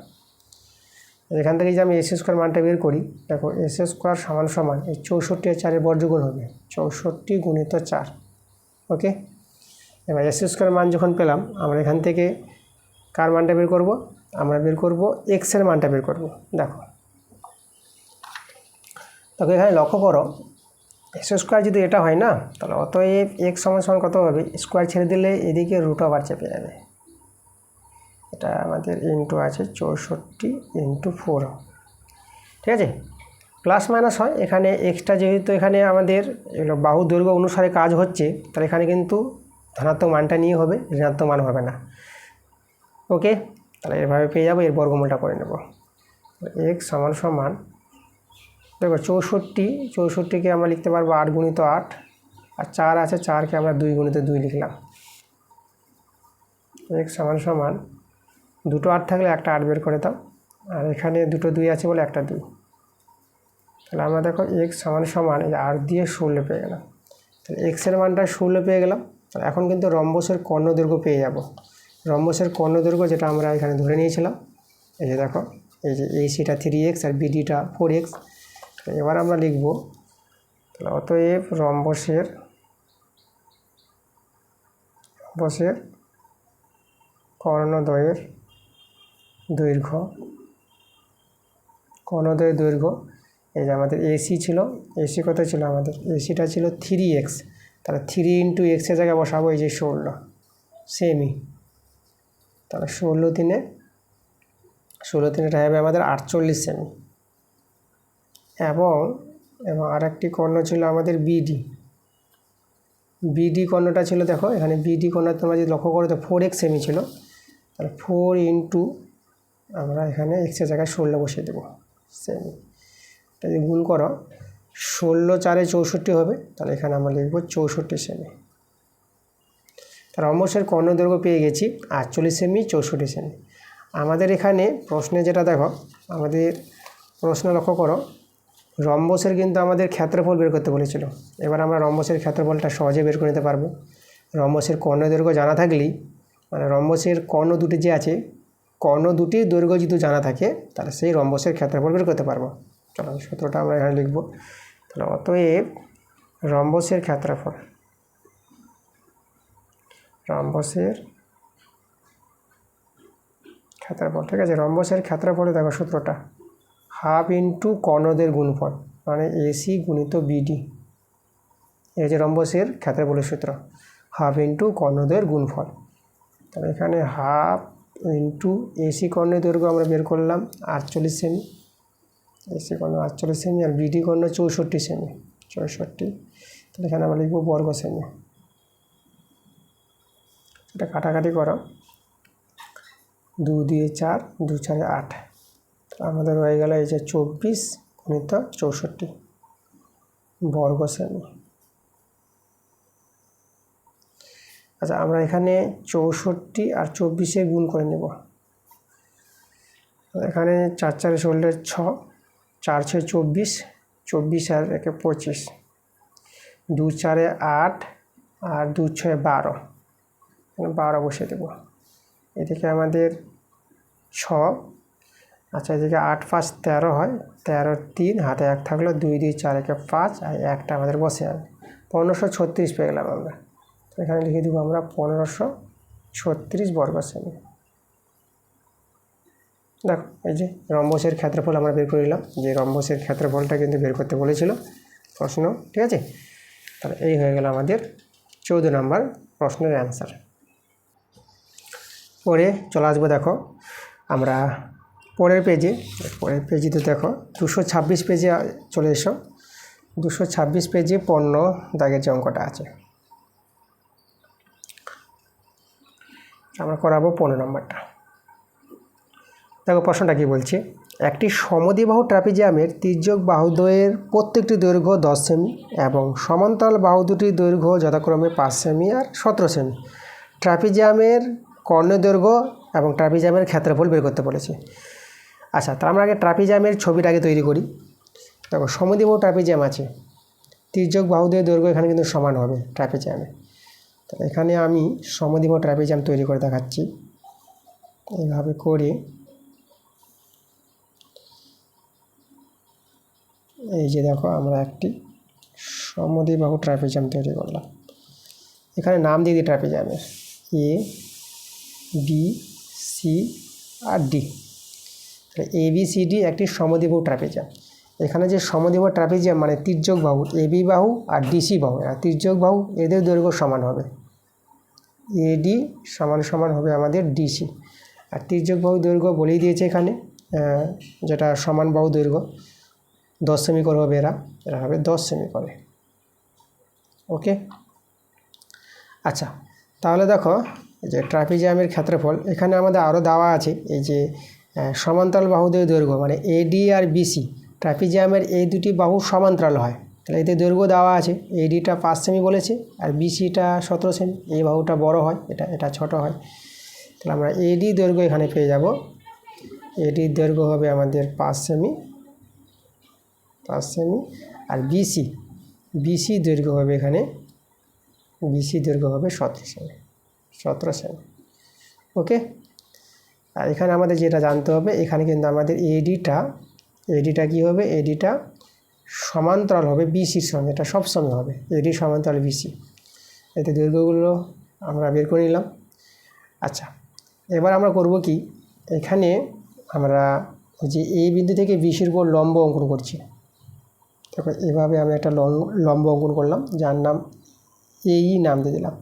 এখান থেকে যে আমি এস স্কোয়ার মানটা বের করি, দেখো এস স্কোয়ার সমান সমান এই 64 আর 4-এর বর্গমূল হবে 64 গুণিত 4। ওকে, এবার এস স্কোয়ার মান যখন পেলাম, আমরা এখান থেকে কার মানটা বের করব, আমরা বের করব এক্সের মানটা বের করব। দেখো এখানে লক্ষ্য করো, এস স্কোয়ার যদি এটা হয় না, তাহলে অতএব এক্স সমান সমান কত হবে, স্কোয়ার ছেড়ে দিলে এদিকে রুট আবার চেপে যাবে, এটা আমাদের ইন্টু আছে 64 × 4, ঠিক আছে, প্লাস মাইনাস হয় এখানে এক্সট্রা, যেহেতু এখানে আমাদের এগুলো বাহু দৈর্ঘ্য অনুসারে কাজ হচ্ছে, তাহলে এখানে কিন্তু ধনাত্মক মানটা নিয়ে হবে, ঋণাত্মক মান হবে না। ওকে, তাহলে এভাবে পেয়ে যাবো, এর বর্গমূলটা করে নেব। এক্স সমান সমান দেখো 64কে আমরা লিখতে পারবো 8 × 8, আর 4 আছে, 4কে আমরা 2 × 2 লিখলাম। এক্স সমান সমান, দুটো 8 থাকলে একটা 8 বের করে দাও, আর এখানে দুটো 2 আছে বলে একটা 2, তাহলে আমরা দেখো এক্স সমান সমান এই 8 দিয়ে 16 পেয়ে গেলাম। তাহলে এক্সের মানটা 16 পেয়ে গেলাম। এখন কিন্তু রম্বসের কর্ণদৈর্ঘ্য পেয়ে যাব। রম্বসের কর্ণদৈর্ঘ্য যেটা আমরা এখানে ধরে নিয়েছিলাম, এই যে দেখো, এই যে এসিটা 3x আর বিডিটা 4x। এবার আমরা লিখব, তাহলে অতএব রম্বসের রম্বসের কর্ণদ্বয়ের দৈর্ঘ্য এই যে আমাদের এসি ছিল, এসি কত ছিল আমাদের, এসিটা ছিল 3x, তাহলে 3 × x-এর জায়গায় বসাবো এই যে 16 সেমি, তাহলে 16 তিনে হবে আমাদের 48 সেমি। এবং আরেকটি কর্ণ ছিল আমাদের বিডি কর্ণটা ছিল, দেখো এখানে বিডি কর্ণ তোমরা যদি লক্ষ্য করো তো 4x সেমি ছিল, তাহলে 4 × আমরা এখানে x-এর জায়গায় 16 বসিয়ে দেবো সেমি। এটা যদি গুণ করো 16 × 4 = 64 হবে, তাহলে এখানে আমরা লিখব 64 সেমি। তার রম্বসের কর্ণদৈর্ঘ্য পেয়ে গেছি 48 সেমি, 64 সেমি। আমাদের এখানে প্রশ্নে যেটা দেখো, আমাদের প্রশ্ন লক্ষ্য করো, রম্বসের কিন্তু আমাদের ক্ষেত্রফল বের করতে বলেছিল। এবার আমরা রম্বসের ক্ষেত্রফলটা সহজে বের করে নিতে পারবো। রম্বসের কর্ণদৈর্ঘ্য জানা থাকলেই, মানে রম্বসের কর্ণ দুটি যে আছে, কর্ণ দুটির দৈর্ঘ্য যদি জানা থাকে, তাহলে সেই রম্বসের ক্ষেত্রফল বের করতে পারবো। চলো সূত্রটা আমরা এখানে লিখব। তাহলে অতএব রম্বসের ক্ষেত্রফল, ঠিক আছে, রম্বসের ক্ষেত্রফলে দেখো সূত্রটা 1/2 × কর্ণদের গুণফল, মানে এসি × বিডি। এই যে রম্বসের ক্ষেত্রফলের সূত্র 1/2 × কর্ণদের গুণফল। তাহলে এখানে 1/2 × এসি কর্ণের দৈর্ঘ্য আমরা বের করলাম 48 সেমি, এসি কর্ণ 48 সেমি, আর বিডি কর্ণ 64 সেমি, 64। তাহলে এখানে আমরা লিখব বর্গ সেমি। এটা কাটাকাটি করো, 2 × 4, 2 × 4 = 8, আমাদের হয়ে গেল এই যে 24 × 64 বর্গ সেমি। আচ্ছা, আমরা এখানে 64 আর 24 গুণ করে নেব। এখানে 4 × 4 = 6, 4 × 6 = 24, 24 আর 1 = 25, 2 × 4 = 8, আর 2 × 6 = 12, 12 বসিয়ে দেবো। এদিকে আমাদের 6, আচ্ছা এদিকে 8 × 5 = 13 হয়, 13 × 3 হাতে 1 থাকলো, 2 × 2 = 4, 1 = 5, আর 1টা আমাদের বসে যাবে। 1536 পেয়ে গেলাম আমরা। এখানে লিখে দেবো আমরা 1536 বর্গ সেমি। দেখো এই যে রম্বসের ক্ষেত্রফল আমরা বের করে নিলাম, যে রম্বসের ক্ষেত্রফলটা কিন্তু বের করতে বলেছিল প্রশ্ন, ঠিক আছে। তাহলে এই হয়ে গেল আমাদের 14 নম্বর প্রশ্নের অ্যান্সার। পরে চলে আসবো, দেখো আমরা পরের পেজে দেখো 226 পেজে চলে এসো। 226 পেজে পণ্য দাগের যে অঙ্কটা আছে, আমরা করাবো 15 নম্বরটা। দেখো প্রশ্নটা কি বলছে, একটি সমদ্বিবাহু ট্রাপিজিয়ামের তির্যক বাহুদ্বয়ের প্রত্যেকটি দৈর্ঘ্য 10 সেমি এবং সমান্তরাল বাহু দুটির দৈর্ঘ্য যথাক্রমে 5 সেমি আর 17 সেমি। ট্রাপিজিয়ামের কর্ণের দৈর্ঘ্য এবং ট্রাপিজিয়ামের ক্ষেত্রফল বের করতে বলেছে। আচ্ছা, তাহলে আমরা আগে ট্রাপিজিয়ামের ছবিটা আগে তৈরি করি। দেখো সমদ্বিবাহু ট্রাপিজিয়াম আছে, তির্যক বাহুদ্বয়ের দৈর্ঘ্য এখানে কিন্তু সমান হবে ট্রাপিজিয়ামে। তাহলে এখানে আমি সমদ্বিবাহু ট্রাপিজিয়াম তৈরি করে দেখাচ্ছি। এইভাবে করে এই যে দেখো আমরা একটি সমদ্বিবাহু ট্রাপিজিয়াম তৈরি করলাম। এখানে নাম দিয়ে দিই ট্রাপিজিয়ামের এ, B, C R D. A B C D একটি সমদ্বিবাহু ট্রাপিজিয়াম। এখানে যে সমদ্বিবাহু ট্রাপিজিয়াম মানে তির্যক বাহু, এ বি বাহু আর ডিসি বাহু, আর তির্যক বাহু এদের দৈর্ঘ্য সমান হবে, এডি সমান হবে আমাদের ডিসি। আর তির্যক বাহু দৈর্ঘ্য বলেই দিয়েছে এখানে, যেটা সমান বাহু দৈর্ঘ্য 10 সেমি করে হবে, এরা হবে 10 সেমি করে। ওকে, আচ্ছা তাহলে দেখো যে ট্রাপিজিয়ামের ক্ষেত্রফল এখানে আমাদের আরও দেওয়া আছে। এই যে সমান্তরাল বাহুদের দৈর্ঘ্য মানে এডি আর বিসি, ট্রাপিজিয়ামের এই দুটি বাহু সমান্তরাল হয়, তাহলে এদের দৈর্ঘ্য দেওয়া আছে। এডিটা 5 সেমি বলেছে, আর বিসিটা 17 সেমি। এই বাহুটা বড় হয়, এটা ছোট হয়। তাহলে আমরা এডি দৈর্ঘ্য এখানে পেয়ে যাব। এডির দৈর্ঘ্য হবে আমাদের 5 সেমি, আর বিসি দৈর্ঘ্য হবে এখানে, বিসি দৈর্ঘ্য হবে 17 সেমি। ওকে, আর এখানে আমাদের যেটা জানতে হবে, এখানে কিন্তু আমাদের এডিটা কী হবে, এডিটা সমান্তরাল হবে বিসির সঙ্গে, এটা সবসময় হবে এডি সমান্তরাল বিসি। এতে দৈর্ঘ্যগুলো আমরা বের করে নিলাম। আচ্ছা, এবার আমরা করব কি, এখানে আমরা যে এই বিন্দু থেকে বিসির উপর লম্ব অঙ্কন করছি। দেখো এভাবে আমি একটা লম্ব অঙ্কন করলাম, যার নাম এই নাম দিয়ে দিলাম।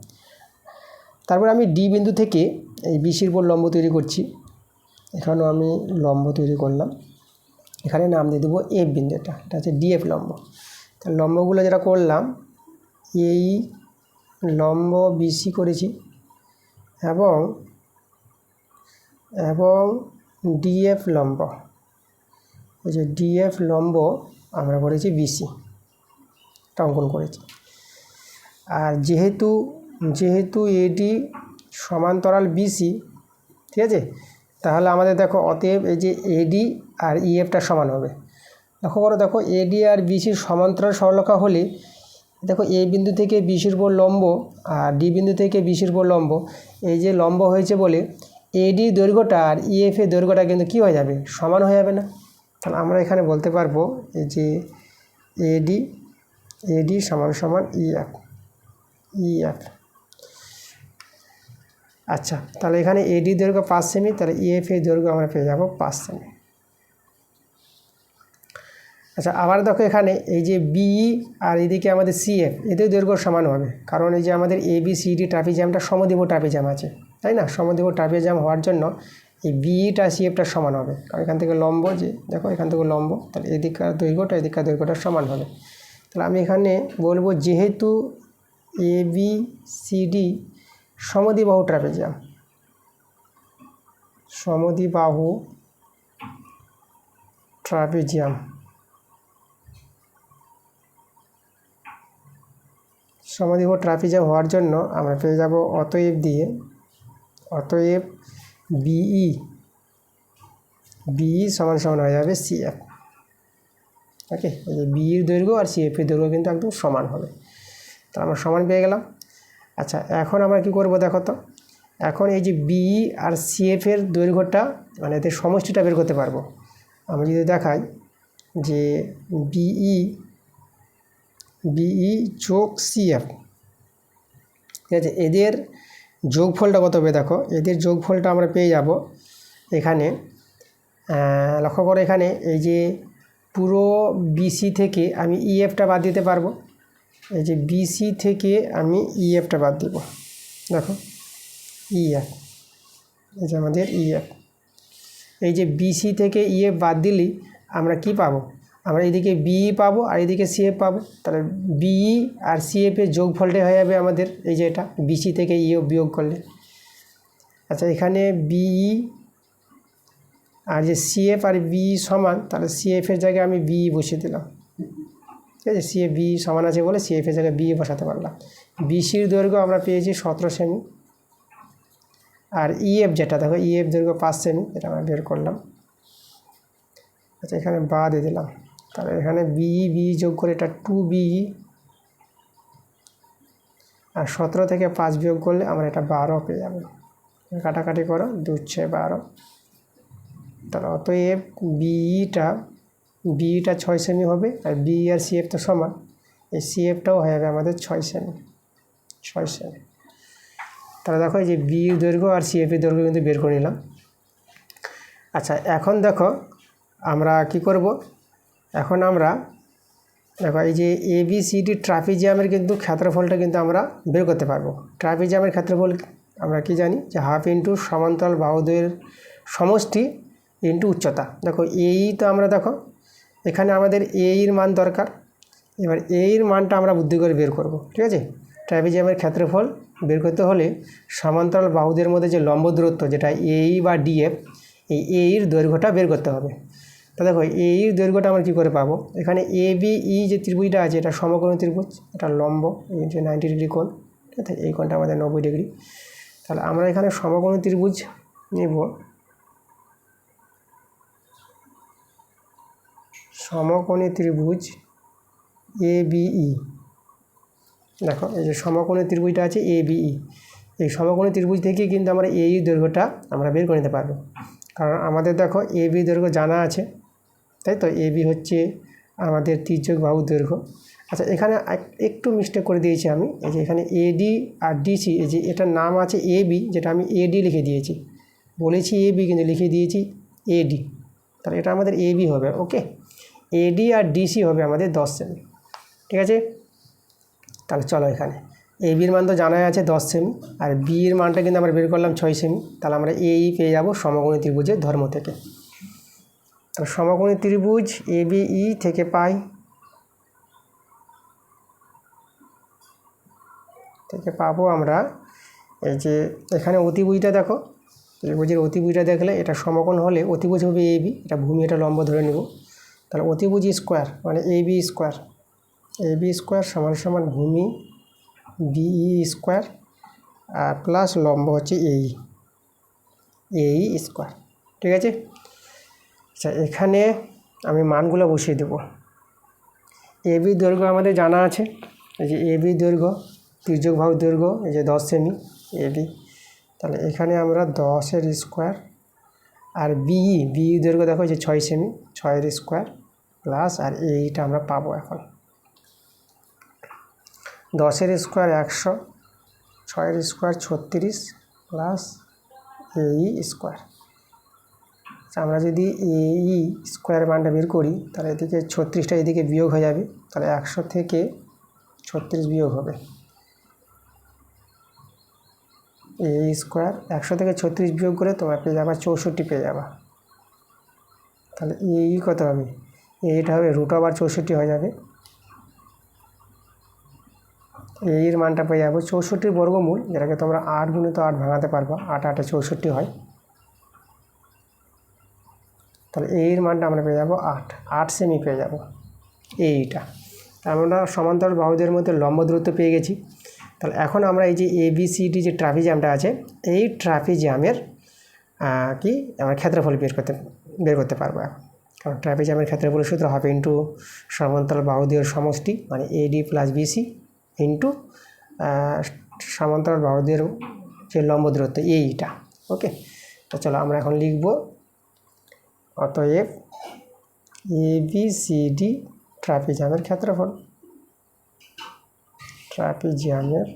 তারপর আমি ডি বিন্দু থেকে এই বিসির উপর লম্ব তৈরি করছি। এখানেও আমি লম্ব তৈরি করলাম, এখানে নাম দিয়ে দেবো এফ বিন্দু, এটা হচ্ছে ডিএফ লম্ব। তাহলে লম্বগুলো যেটা করলাম, এই লম্ব বিসি করেছি এবং ডিএফ লম্ব, এই যে ডিএফ লম্ব আমরা করেছি বিসি, এটা অঙ্কন করেছি। আর যেহেতু এডি সমান্তরাল বিসি, ঠিক আছে, তাহলে আমাদের দেখো অতএব এই যে এডি আর ইএফটা সমান হবে। লক্ষ্য করো, দেখো এডি আর বিসির সমান্তরাল সরলরেখা হলে দেখো এ বিন্দু থেকে বিসির উপর লম্ব আর ডি বিন্দু থেকে বিসির উপর লম্ব, এই যে লম্ব হয়েছে বলে এডি দৈর্ঘ্যটা আর ইএফের দৈর্ঘ্যটা কিন্তু কী হয়ে যাবে, সমান হয়ে যাবে না। তাহলে আমরা এখানে বলতে পারবো এই যে এডি সমান সমান ইএফ। আচ্ছা, তাহলে এখানে এডি দৈর্ঘ্য 5 সেমি, তাহলে ইএফের দৈর্ঘ্য আমরা পেয়ে যাব 5 সেমি। আচ্ছা, আবার দেখো এখানে এই যে বিই আর এদিকে আমাদের সিএফ, এদের দৈর্ঘ্য সমান হবে, কারণ এই যে আমাদের এবিসিডি ট্রাপিজিয়ামটা সমদ্বিবাহু ট্রাপিজিয়াম আছে, তাই না? সমদ্বিবাহু ট্রাপিজিয়াম হওয়ার জন্য এই বিইটা সিএফটা সমান হবে, কারণ এখান থেকে লম্ব, যে দেখো এখান থেকে লম্ব, তাহলে এদিককার দৈর্ঘ্যটা এদিককার দৈর্ঘ্যটা সমান হবে। তাহলে আমি এখানে বলবো যেহেতু এবিসিডি সমদ্বিবাহু ট্রাপিজিয়াম, সমদ্বিবাহু ট্রাপিজিয়াম, সমদ্বিবাহু ট্রাপিজিয়াম হওয়ার জন্য আমরা পেয়ে যাব অতএব বিই সমান সমান হয়ে যাবে সিএফ। ওকে, এই যে বিইর দৈর্ঘ্য আর সিএফের দৈর্ঘ্য কিন্তু একদম সমান হবে, তো আমরা সমান পেয়ে গেলাম। আচ্ছা, এখন আমরা কি করব দেখো তো, এখন এই যে বিই আর সিএফের দৈর্ঘ্যটা মানে এদের সমষ্টিটা বের করতে পারবো। আমরা যদি দেখাই যে বিই যোগ সিএফ, ঠিক আছে, এদের যোগফলটা কত হবে দেখো, এদের যোগফলটা আমরা পেয়ে যাব এখানে। লক্ষ্য করো এখানে এই যে পুরো বিসি থেকে আমি ইএফটা বাদ দিতে পারবো, এই যে বিসি থেকে আমি ইএফটা বাদ দিব, দেখো ইএফ, এই যে আমাদের ইএফ, এই যে বিসি থেকে ইএফ বাদ দিলেই আমরা কি পাবো, আমরা এদিকে বিই পাবো আর এদিকে সিএফ পাবো। তাহলে বিই আর সিএফের যোগফলটাই হয়ে যাবে আমাদের এই যে এটা, বিসি থেকে ইএফ বিয়োগ করলে। আচ্ছা, এখানে বিই আর যে সিএফ আর বিই সমান, তাহলে সিএফের জায়গায় আমি বিই বসিয়ে দিলাম, ঠিক আছে, সিএফ বিই সমান আছে বলে সিএফের জায়গায় বিই বসাতে পারলাম। বিসির দৈর্ঘ্য আমরা পেয়েছি 17 সেমি, আর ইএফ যেটা দেখো ইএফ দৈর্ঘ্য 5 সেমি, এটা আমরা বের করলাম। আচ্ছা, এখানে বা দিয়ে দিলাম, তাহলে এখানে বিই যোগ করে এটা 2বিই, আর 17 থেকে 5 বিয়োগ করলে আমরা এটা 12 পেয়ে যাবো। কাটাকাটি করো, 2 6 12, তাহলে অতএব বিইটা 6 সেমি হবে, আর বিই আর সিএফ তো সমান, এই সিএফটাও হয়ে যাবে আমাদের 6 সেমি। তাহলে দেখো এই যে বিইর দৈর্ঘ্য আর সিএফের দৈর্ঘ্য কিন্তু বের করে নিলাম। আচ্ছা, এখন দেখো আমরা কি করব, এখন আমরা দেখো এই যে এবিসিডি ট্রাপিজিয়ামের কিন্তু ক্ষেত্রফলটা কিন্তু আমরা বের করতে পারবো। ট্রাপিজিয়ামের ক্ষেত্রফল আমরা কি জানি যে হাফ ইন্টু সমান্তরাল বাহুদ্বয়ের সমষ্টি ইন্টু উচ্চতা। দেখো এই তো আমরা দেখো এখানে আমাদের এর মান দরকার, এবার এর মানটা আমরা বুদ্ধি করে বের করব, ঠিক আছে। ট্রাপিজিয়ামের ক্ষেত্রফল বের করতে হলে সমান্তরাল বাহুদের মধ্যে যে লম্ব দূরত্ব যেটা এই বা ডিএফ, এই এর দৈর্ঘ্যটা বের করতে হবে। তো দেখো এর দৈর্ঘ্যটা আমরা কী করে পাবো, এখানে এবিই যে ত্রিভুজটা আছে এটা সমকোণী ত্রিভুজ, এটা লম্ব, এই যে 90 ডিগ্রি কোণ, ঠিক আছে, এই কোণটা আমাদের 90 ডিগ্রি। তাহলে আমরা এখানে সমকোণী ত্রিভুজ নেব, সমকোণী ত্রিভুজ এবিই। দেখো এই যে সমকোণী ত্রিভুজটা আছে এবিই, এই সমকোণী ত্রিভুজ থেকে কিন্তু আমরা এই দৈর্ঘ্যটা আমরা বের করে নিতে পারবো, কারণ আমাদের দেখো এবি দৈর্ঘ্য জানা আছে, তাই তো। এবি হচ্ছে আমাদের তির্যক বাহুর দৈর্ঘ্য, আচ্ছা, এখানে একটু মিস্টেক করে দিয়েছি আমি। এই যে এখানে এডি আর ডিসি, এই যে এটার নাম আছে এবি, যেটা আমি এডি লিখে দিয়েছি, বলেছি এবি কিন্তু লিখে দিয়েছি এডি, তাহলে এটা আমাদের এবি হবে। ওকে, এডি আর ডিসি হবে আমাদের 10 সেমি। ঠিক আছে, তাহলে চলো এখানে এবির মান তো জানাই আছে 10 সেমি, আর বির মানটা কিন্তু আমরা বের করলাম 6 সেমি। তাহলে আমরা এই পেয়ে যাব সমকোণী ত্রিভুজের ধর্ম থেকে। তাহলে সমকোণী ত্রিভুজ এবিই থেকে পাবো আমরা এই যে এখানে অতিভুজটা দেখো, ত্রিভুজের অতিভুজটা দেখলে এটা সমকোণ হলে অতিভুজ হবে এবি, এটা ভূমি এটা লম্ব ধরে নেব। তাহলে অতিভুজ স্কোয়ার মানে এবি স্কোয়ার সমান সমান ভূমি বিই স্কোয়ার আর প্লাস লম্ব হচ্ছে এই স্কোয়ার। ঠিক আছে, আচ্ছা এখানে আমি মানগুলো বসিয়ে দেব। এবি দৈর্ঘ্য আমাদের জানা আছে, এই যে এবি দৈর্ঘ্য তির্যক বাহু দৈর্ঘ্য এই যে 10 সেমি এবি, তাহলে এখানে আমরা 10-এর স্কোয়ার আর বিই দৈর্ঘ্য দেখো যে 6 সেমি, 6-এর স্কোয়ার প্লাস আর এইটা আমরা পাবো এখন 10-এর স্কোয়ার 100, 6-এর স্কোয়ার 36 প্লাস এই স্কোয়ার। আমরা যদি এই স্কোয়ার মানটা বের করি তাহলে এদিকে 36টা এদিকে বিয়োগ হয়ে যাবে, তাহলে 100 থেকে 36 বিয়োগ হবে এই স্কোয়ার। 100 থেকে 36 বিয়োগ করে তোমরা পেয়ে যাবা 64 পেয়ে যাবা। তাহলে এই কত হবে, এইটা হবে √64 হয়ে যাবে। এর মানটা পেয়ে যাবো 64 বর্গমূল, যেটাকে তোমরা 8 গুণিত 8 ভাঙাতে পারবা, 8 8 64 হয়। তাহলে এর মানটা আমরা পেয়ে যাবো 8 সেমি পেয়ে যাবো এইটা। আমরা সমান্তরাল বাহুদের মধ্যে লম্ব দূরত্ব পেয়ে গেছি। তাহলে এখন আমরা এই যে এবিসিডি যে ট্রাপিজিয়ামটা আছে, এই ট্রাপিজিয়ামের কি আমরা ক্ষেত্রফল বের করতে পারবো এখন। কারণ ট্রাপিজিয়ামের ক্ষেত্রফলের সূত্র হবে ইন্টু সমান্তরাল বাহুদের সমষ্টি মানে এডি প্লাস বিসি ইন্টু সমান্তরাল বাহুদের যে লম্ব দূরত্ব এইটা। ওকে, তো চলো আমরা এখন লিখব অতএব এবিসিডি ট্রাপিজিয়ামের ক্ষেত্রফল, ট্রাপিজিয়ামের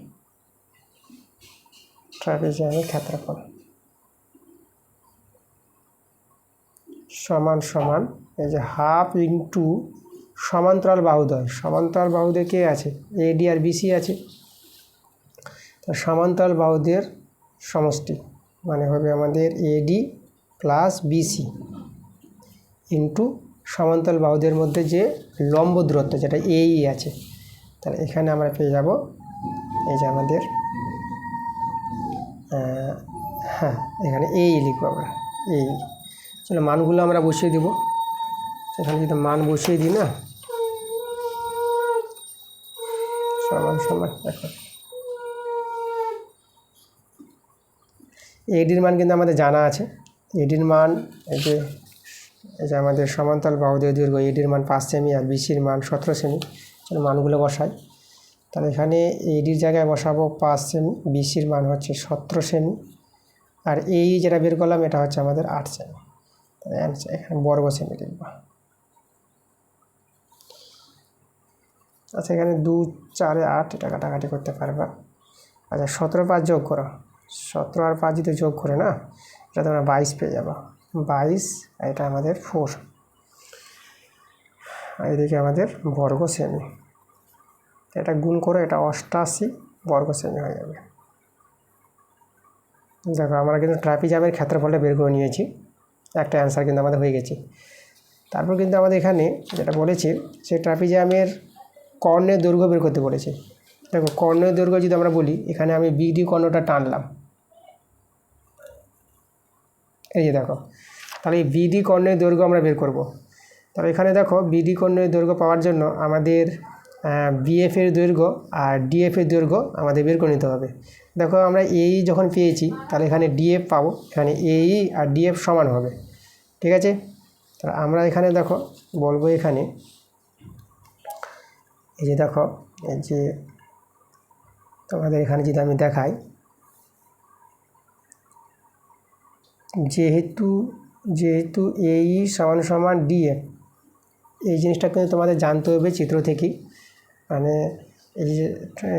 ক্ষেত্রফল সমান সমান এই যে হাফ ইন্টু সমান্তরাল বাহুদ্বয়, সমান্তরাল বাহুদের কে আছে এডি আর বিসি আছে, তো সমান্তরাল বাহুদের সমষ্টি মানে হবে আমাদের এডি প্লাস বিসি ইন্টু সমান্তরাল বাহুদের মধ্যে যে লম্ব দূরত্ব যেটা এই আছে। তাহলে এখানে আমরা পেয়ে যাব এই যে আমাদের হ্যাঁ এখানে এই লিখবো আমরা এই। চলো মানগুলো আমরা বসিয়ে দেবো, এখানে যদি মান বসিয়ে দিই না সমান সমান এখন এডির মান কিন্তু আমাদের জানা আছে, এডির মান এই যে আমাদের সমান্তরাল বাহুদের দৈর্ঘ্য এডির মান 5 সেমি আর বিসির মান 17 সেমি। চলো মানগুলো বসাই, তাহলে এখানে এডির জায়গায় বসাবো 5 সেমি, বিসির মান হচ্ছে 17 সেমি আর এই যেটা বের করলাম এটা হচ্ছে আমাদের 8 সেমি। তাহলে এখানে বর্গ সেমি লিখব। আচ্ছা এখানে 2 4 8 এটা কাটাকাটি করতে পারবা। আচ্ছা 17 5 যোগ করো, 17 আর 5 যদি যোগ করে না এটা তোমরা 22 পেয়ে যাবো, 22 এটা আমাদের 4 আর এদিকে আমাদের বর্গ সেমি, এটা গুণ করে এটা 88 বর্গ সেমি হয়ে যাবে। দেখো আমরা কিন্তু ট্রাপিজিয়ামের ক্ষেত্রফলটা বের করে নিয়েছি, একটা অ্যান্সার কিন্তু আমাদের হয়ে গেছে। তারপর কিন্তু আমাদের এখানে যেটা বলেছে সেই ট্রাপিজিয়ামের কর্ণের দৈর্ঘ্য বের করতে বলেছে। দেখো কর্ণের দৈর্ঘ্য যদি আমরা বলি, এখানে আমি বিডি কর্ণটা টানলাম, এই যে দেখো, তাহলে এই বিডি কর্ণের দৈর্ঘ্য আমরা বের করব। তাহলে এখানে দেখো বিডি কর্ণের দৈর্ঘ্য পাওয়ার জন্য আমাদের বিএফের দৈর্ঘ্য আর ডিএফের দৈর্ঘ্য আমাদের বের করে নিতে হবে। দেখো আমরা এই যখন পেয়েছি তাহলে এখানে ডিএফ পাবো, এখানে এই আর ডিএফ সমান হবে। ঠিক আছে, তাহলে আমরা এখানে দেখো বলবো এখানে এই যে দেখো এই যে তোমাদের এখানে যদি আমি দেখাই, যেহেতু এই সমান সমান ডিএফ, এই জিনিসটা কিন্তু তোমাদের জানতে হবে চিত্র থেকেই। মানে এই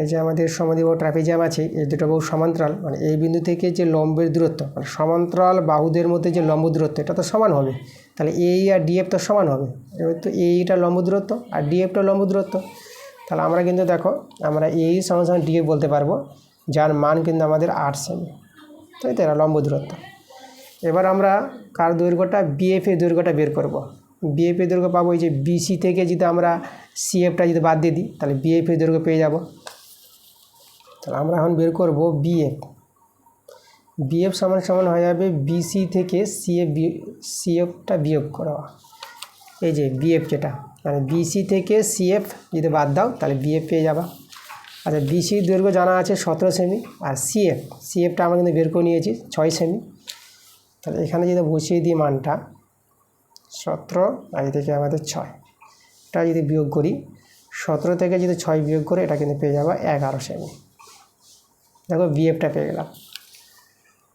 যে আমাদের সমদ্বিবাহু ট্রাপিজিয়াম আছে, এই দুটো বাহু সমান্তরাল, মানে এই বিন্দু থেকে যে লম্বের দূরত্ব, মানে সমান্তরাল বাহুদের মধ্যে যে লম্ব দূরত্ব, এটা তো সমান হবে। তাহলে এই আর ডিএফ তো সমান হবে। এবার তো এইটা লম্ব দূরত্ব আর ডিএফটা লম্ব দূরত্ব। তাহলে আমরা কিন্তু দেখো আমরা এই সমান সমান ডিএফ বলতে পারবো, যার মান কিন্তু আমাদের 8 সেমি, তাই তো? এটা লম্ব দূরত্ব। এবার আমরা কার দৈর্ঘ্যটা, বিএফ এর দৈর্ঘ্যটা বের করব। বিএফ এর দৈর্ঘ্য পাবো এই যে বিসি থেকে যদি আমরা সিএফটা যদি বাদ দিয়ে দিই, তাহলে বিএফ এর দৈর্ঘ্য পেয়ে যাব। তাহলে আমরা এখন বের করব বিএফ। বিএফ সমান সমান হয়ে যাবে বিসি থেকে সিএফটা বিয়োগ করা, এই যে বিএফ যেটা, মানে বিসি থেকে সিএফ যদি বাদ দাও তাহলে বিএফ পেয়ে যাবা। আচ্ছা, বিসির দৈর্ঘ্য জানা আছে 17 সেমি, আর সিএফটা আমরা কিন্তু বের করে নিয়েছি 6 সেমি। তাহলে এখানে যদি বসিয়ে দিই মানটা 17 আর থেকে আমাদের 6, এটা যদি বিয়োগ করি 17 থেকে যদি 6 বিয়োগ করে এটা কিন্তু পেয়ে যাবো 11 সেমি। দেখো বিএফটা পেয়ে গেলাম।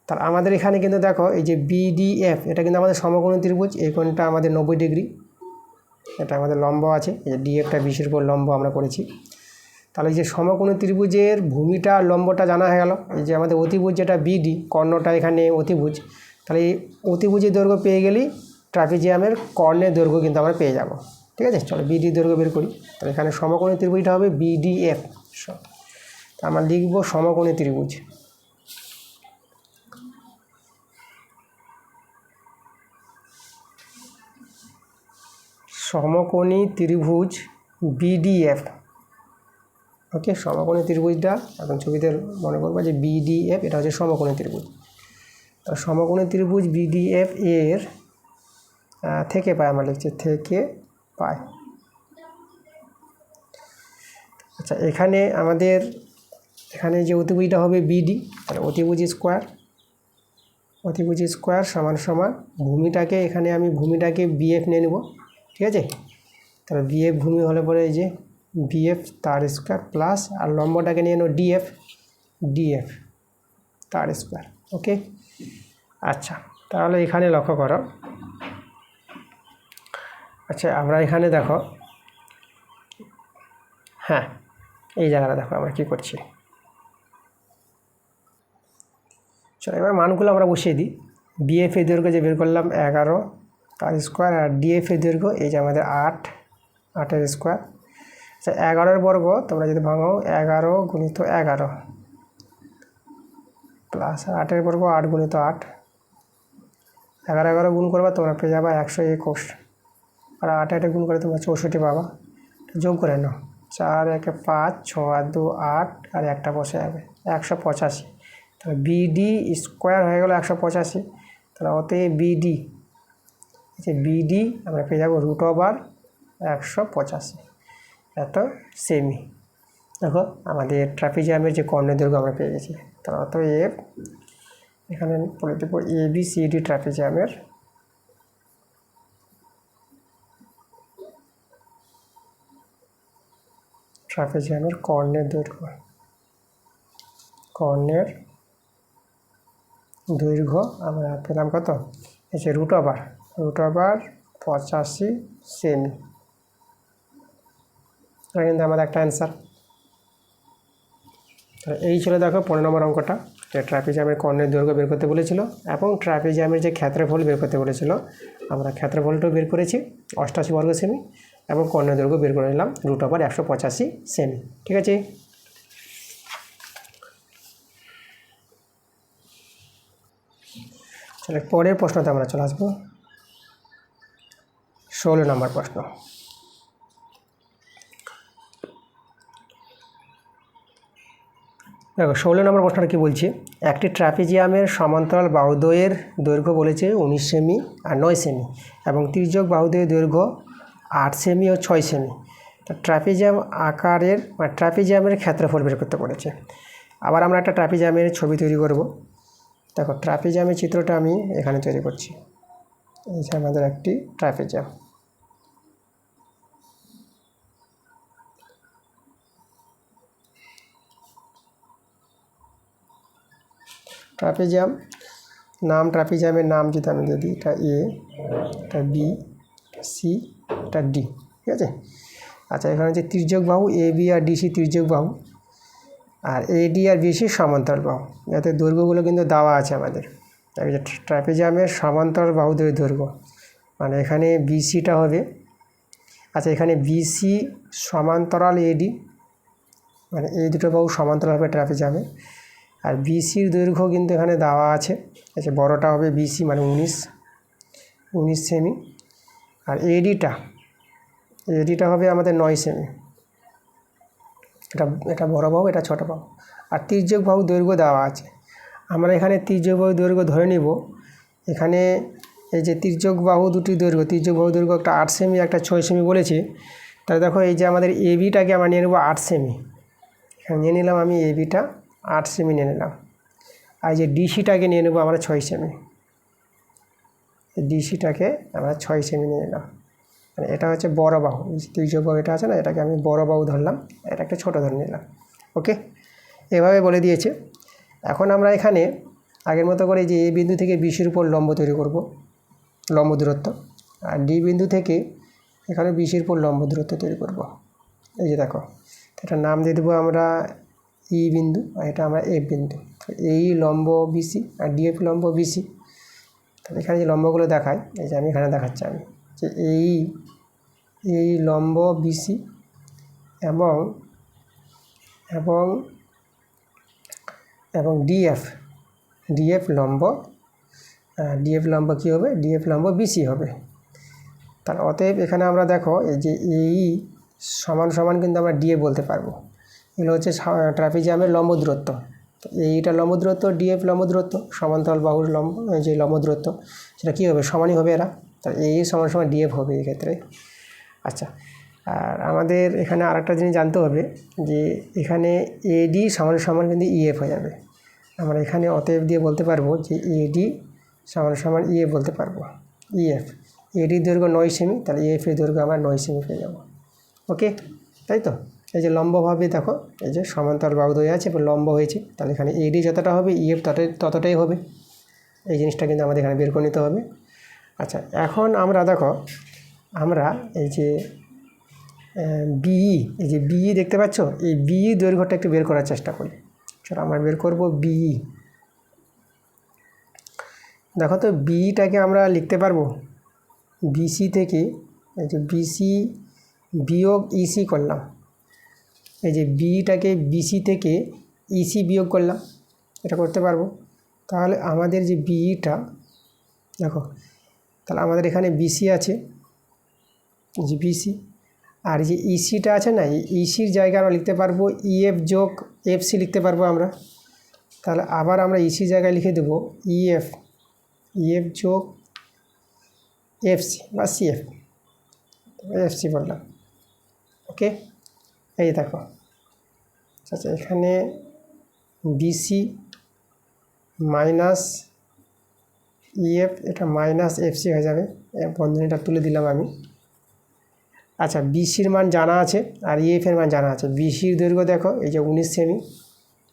তাহলে আমাদের এখানে কিন্তু দেখো এই যে বিডিএফ, এটা কিন্তু আমাদের সমকোণী ত্রিভুজ, এই কোণটা আমাদের 90 ডিগ্রি, এটা আমাদের লম্ব আছে, এই যে ডিএফটা 20-এর উপর লম্ব আমরা করেছি। তাহলে এই যে সমকোণী ত্রিভুজের ভূমিটা লম্বটা জানা হয়ে গেল। এই যে আমাদের অতিভুজ যেটা বিডি, কর্ণটা এখানে অতিভুজ, তাহলে এই অতিভুজের দৈর্ঘ্য পেয়ে গেলেই ট্রাপিজিয়ামের কর্ণের দৈর্ঘ্য কিন্তু আমরা পেয়ে যাব। ঠিক আছে, চলো বিডি দৈর্ঘ্য বের করি। তাহলে এখানে সমকোণী ত্রিভুজটা হবে বিডিএফ। আমরা লিখব সমকোণী ত্রিভুজ। সমকোণী ত্রিভুজ বিডিএফ। ওকে, সমকোণী ত্রিভুজটা এখন ছবিতে মনে করবো যে বিডিএফ, এটা হচ্ছে সমকোণী ত্রিভুজ। সমকোণী ত্রিভুজ বিডিএফ এর থেকে পাই, আমরা লিখছি থেকে পাই। আচ্ছা, এখানে আমাদের এখানে যে অতিভুজটা হবে বিডি, তাহলে অতিভুজ স্কোয়ার সমান সমান ভূমিটাকে, এখানে আমি ভূমিটাকে বিএফ নিয়ে নেব। ঠিক আছে, তাহলে বিএফ ভূমি হলে পরে এই যে বিএফ তার স্কোয়ার প্লাস, আর লম্বটাকে নিয়ে নেব ডিএফ তার স্কোয়ার। ওকে, আচ্ছা, তাহলে এখানে লক্ষ্য করো। আচ্ছা, আমরা এখানে দেখো, হ্যাঁ এই জায়গাটা দেখো আমরা কি করছি। চলো এবার মানগুলো আমরা বসিয়ে দিই। বিএফ এর দৈর্ঘ্য যে বের করলাম 11 তার স্কোয়ার, আর ডিএফ এর দৈর্ঘ্য এই যে আমাদের 8-8-এর স্কোয়ার। আচ্ছা, 11-এর বর্গ তোমরা যদি ভাঙো 11 গুণিত 11 প্লাস 8-এর বর্গ 8 গুণিত 8, 11 গুণ করবা তোমরা পেয়ে যাবা 121, আর 8 গুণ করে তোমরা 64 পাবা। যোগ করে নাও, 4 1 5, 6 আর 2 8, আর একটা বসে যাবে 185। তাহলে বিডি স্কোয়ার হয়ে গেল 185। তাহলে অতএব বিডি আমরা পেয়ে যাবো √185 এত সেমি। দেখো আমাদের ট্রাপিজিয়ামের যে কর্ণের দৈর্ঘ্য আমরা পেয়ে গেছি। তাহলে অতএব এখানে বলে দেবো এবিসিডি ট্রাপিজিয়ামের কর্ণের দৈর্ঘ্য আমরা পেলাম কত, এই যে √85 সেমি। এটা কিন্তু আমাদের একটা অ্যান্সার। এই ছিল দেখো 15 নম্বর অঙ্কটা, যে ট্রাপিজিয়ামের কর্ণের দৈর্ঘ্য বের করতে বলেছিল এবং ট্রাপিজিয়ামের যে ক্ষেত্রফল বের করতে বলেছিল, আমরা ক্ষেত্রফলটাও বের করেছি 88 বর্গ সেমি, এবং কর্ণের দৈর্ঘ্য বের করে নিলাম √185 সেমি। ঠিক আছে, তাহলে পরের প্রশ্নতে আমরা চলে আসবো। 16 নম্বর প্রশ্ন। দেখো 16 নম্বর প্রশ্নটা কী বলছি, একটি ট্রাপিজিয়ামের সমান্তরাল বাহুদ্বয়ের দৈর্ঘ্য বলেছে 19 সেমি আর 9 সেমি, এবং তির্যক বাহুদ্বয়ের দৈর্ঘ্য 8 সেমি ও 6 সেমি। তো ট্রাপিজিয়ামের ক্ষেত্রফল বের করতে বলেছে। আবার আমরা একটা ট্রাপিজিয়ামের ছবি তৈরি করব। দেখো ট্রাপিজিয়ামের চিত্রটা আমি এখানে তৈরি করছি। এই যে আমাদের একটি ট্রাপিজিয়াম। ট্রাপিজিয়ামের নাম যদি আমি দিয়ে দিই, এটা এ, এটা বি, এটা সি, এটা ডি। ঠিক আছে, আচ্ছা, এখানে হচ্ছে তির্যক বাহু AB আর DC তির্যক বাহু, আর AD আর BC সমান্তরাল বাহু। যাতে দৈর্ঘ্যগুলো কিন্তু দেওয়া আছে আমাদের। এই যে ট্রাপিজিয়ামের সমান্তরাল বাহুদের দৈর্ঘ্য, মানে এখানে BCটা হবে, আচ্ছা এখানে BC সমান্তরাল AD, মানে এই দুটো বাহু সমান্তরাল হবে ট্রাপিজিয়ামে। আর BCর দৈর্ঘ্য কিন্তু এখানে দেওয়া আছে। আচ্ছা, বড়টা হবে BC মানে 19 সেমি, আর ADটা হবে আমাদের 9 সেমি। এটা বড় বাহু, এটা ছোট বাহু। আর তির্যক বাহু দৈর্ঘ্য দেওয়া আছে। আমরা এখানে তির্যক বাহু দৈর্ঘ্য ধরে নিব। এখানে এই যে তির্যক বাহু দুটি দৈর্ঘ্য, তির্যক বাহু দৈর্ঘ্য একটা 8 সেমি, একটা 6 সেমি বলেছি। তাহলে দেখো এই যে আমাদের ABটাকে আমরা নিয়ে নেব 8 সেমি। এখানে নিয়ে নিলাম আমি ABটা 8 সেমি নিয়ে নিলাম। আর যে DCটাকে নিয়ে নেব আমরা 6 সেমি। DCটাকে আমরা 6 সেমি নিয়ে নিলাম। মানে এটা হচ্ছে বড় বাহু, তির্যক বাহু এটা আছে না, এটাকে আমি বড় বাহু ধরলাম, এটা একটা ছোটো ধরে নিলাম। ওকে, এভাবে বলে দিয়েছে। এখন আমরা এখানে আগের মতো করে যে A বিন্দু থেকে BCর উপর লম্ব তৈরি করব, লম্ব দূরত্ব। আর D বিন্দু থেকে এখানে BCর উপর লম্ব দূরত্ব তৈরি করব। এই যে দেখো, এটার নাম দিয়ে দেবো আমরা E বিন্দু, আর এটা আমরা F বিন্দু। এই লম্ব BC আর DF লম্ব BC। তাহলে এখানে যে লম্বগুলো দেখায়, এই যে আমি এখানে দেখাচ্ছি আমি যে এই লম্ব BC এবং এবং এবং DF লম্ব কী হবে, DF লম্ব BC হবে। তাহলে অতএব এখানে আমরা দেখো এই যে সমান সমান কিন্তু আমরা DF বলতে পারবো। এগুলো হচ্ছে ট্রাপিজিয়ামের লম্ব দূরত্ব। তো এইটা লম্ব দূরত্ব, DF লম্ব দূরত্ব, সমান্তরাল বাহুর লম্ব যে লম্ব দূরত্ব, সেটা কী হবে, সমানই হবে এরা। তাহলে সমান সমান DF হবে এই ক্ষেত্রে। আচ্ছা, আর আমাদের এখানে আরেকটা জিনিস জানতে হবে যে এখানে AD সমান সমান কিন্তু EF হয়ে যাবে। আমরা এখানে অতএব দিয়ে বলতে পারবো যে AD সমান সমান EF বলতে পারবো। AD দৈর্ঘ্য 9 সেমি, তাহলে EF এর দৈর্ঘ্য আমরা 9 সেমি পেয়ে যাবো। ওকে, তাই তো। এই যে লম্বভাবে দেখো, এই যে সমান্তরাল বাহু হয়ে আছে এবং লম্ব হয়েছে, তাহলে এখানে AD যতটা হবে EF ততটাই হবে। এই জিনিসটা কিন্তু আমাদের এখানে বের করে নিতে হবে। আচ্ছা, এখন আমরা দেখো, আমরা এই যে এই যে BE দেখতে পাচ্ছ, এই BE দৈর্ঘ্যটা একটু বের করার চেষ্টা করি। চলো আমরা বের করব BE। দেখো তো, BEটাকে আমরা লিখতে পারবো BC থেকে, এই যে BC বিয়োগ EC করলাম। এই যে BEটাকে BC থেকে EC বিয়োগ করলাম, এটা করতে পারবো। তাহলে আমাদের যে BEটা দেখো, তাহলে আমাদের এখানে BC আছে, যে BC, আর যে ECটা আছে না, এই ECর জায়গায় আমরা লিখতে পারবো EF যোগ FC লিখতে পারবো আমরা। তাহলে আবার আমরা EC জায়গায় লিখে দেবো EF যোগ FC বা FC বললাম। ওকে, এই দেখো, আচ্ছা এখানে BC মাইনাস EF, এটা মাইনাস FC হয়ে যাবে। বন্ধনীটা তুলে দিলাম আমি। আচ্ছা, BCর মান জানা আছে আর EF এর মান জানা আছে। BCর দৈর্ঘ্য দেখো, এই যে 19 সেমি,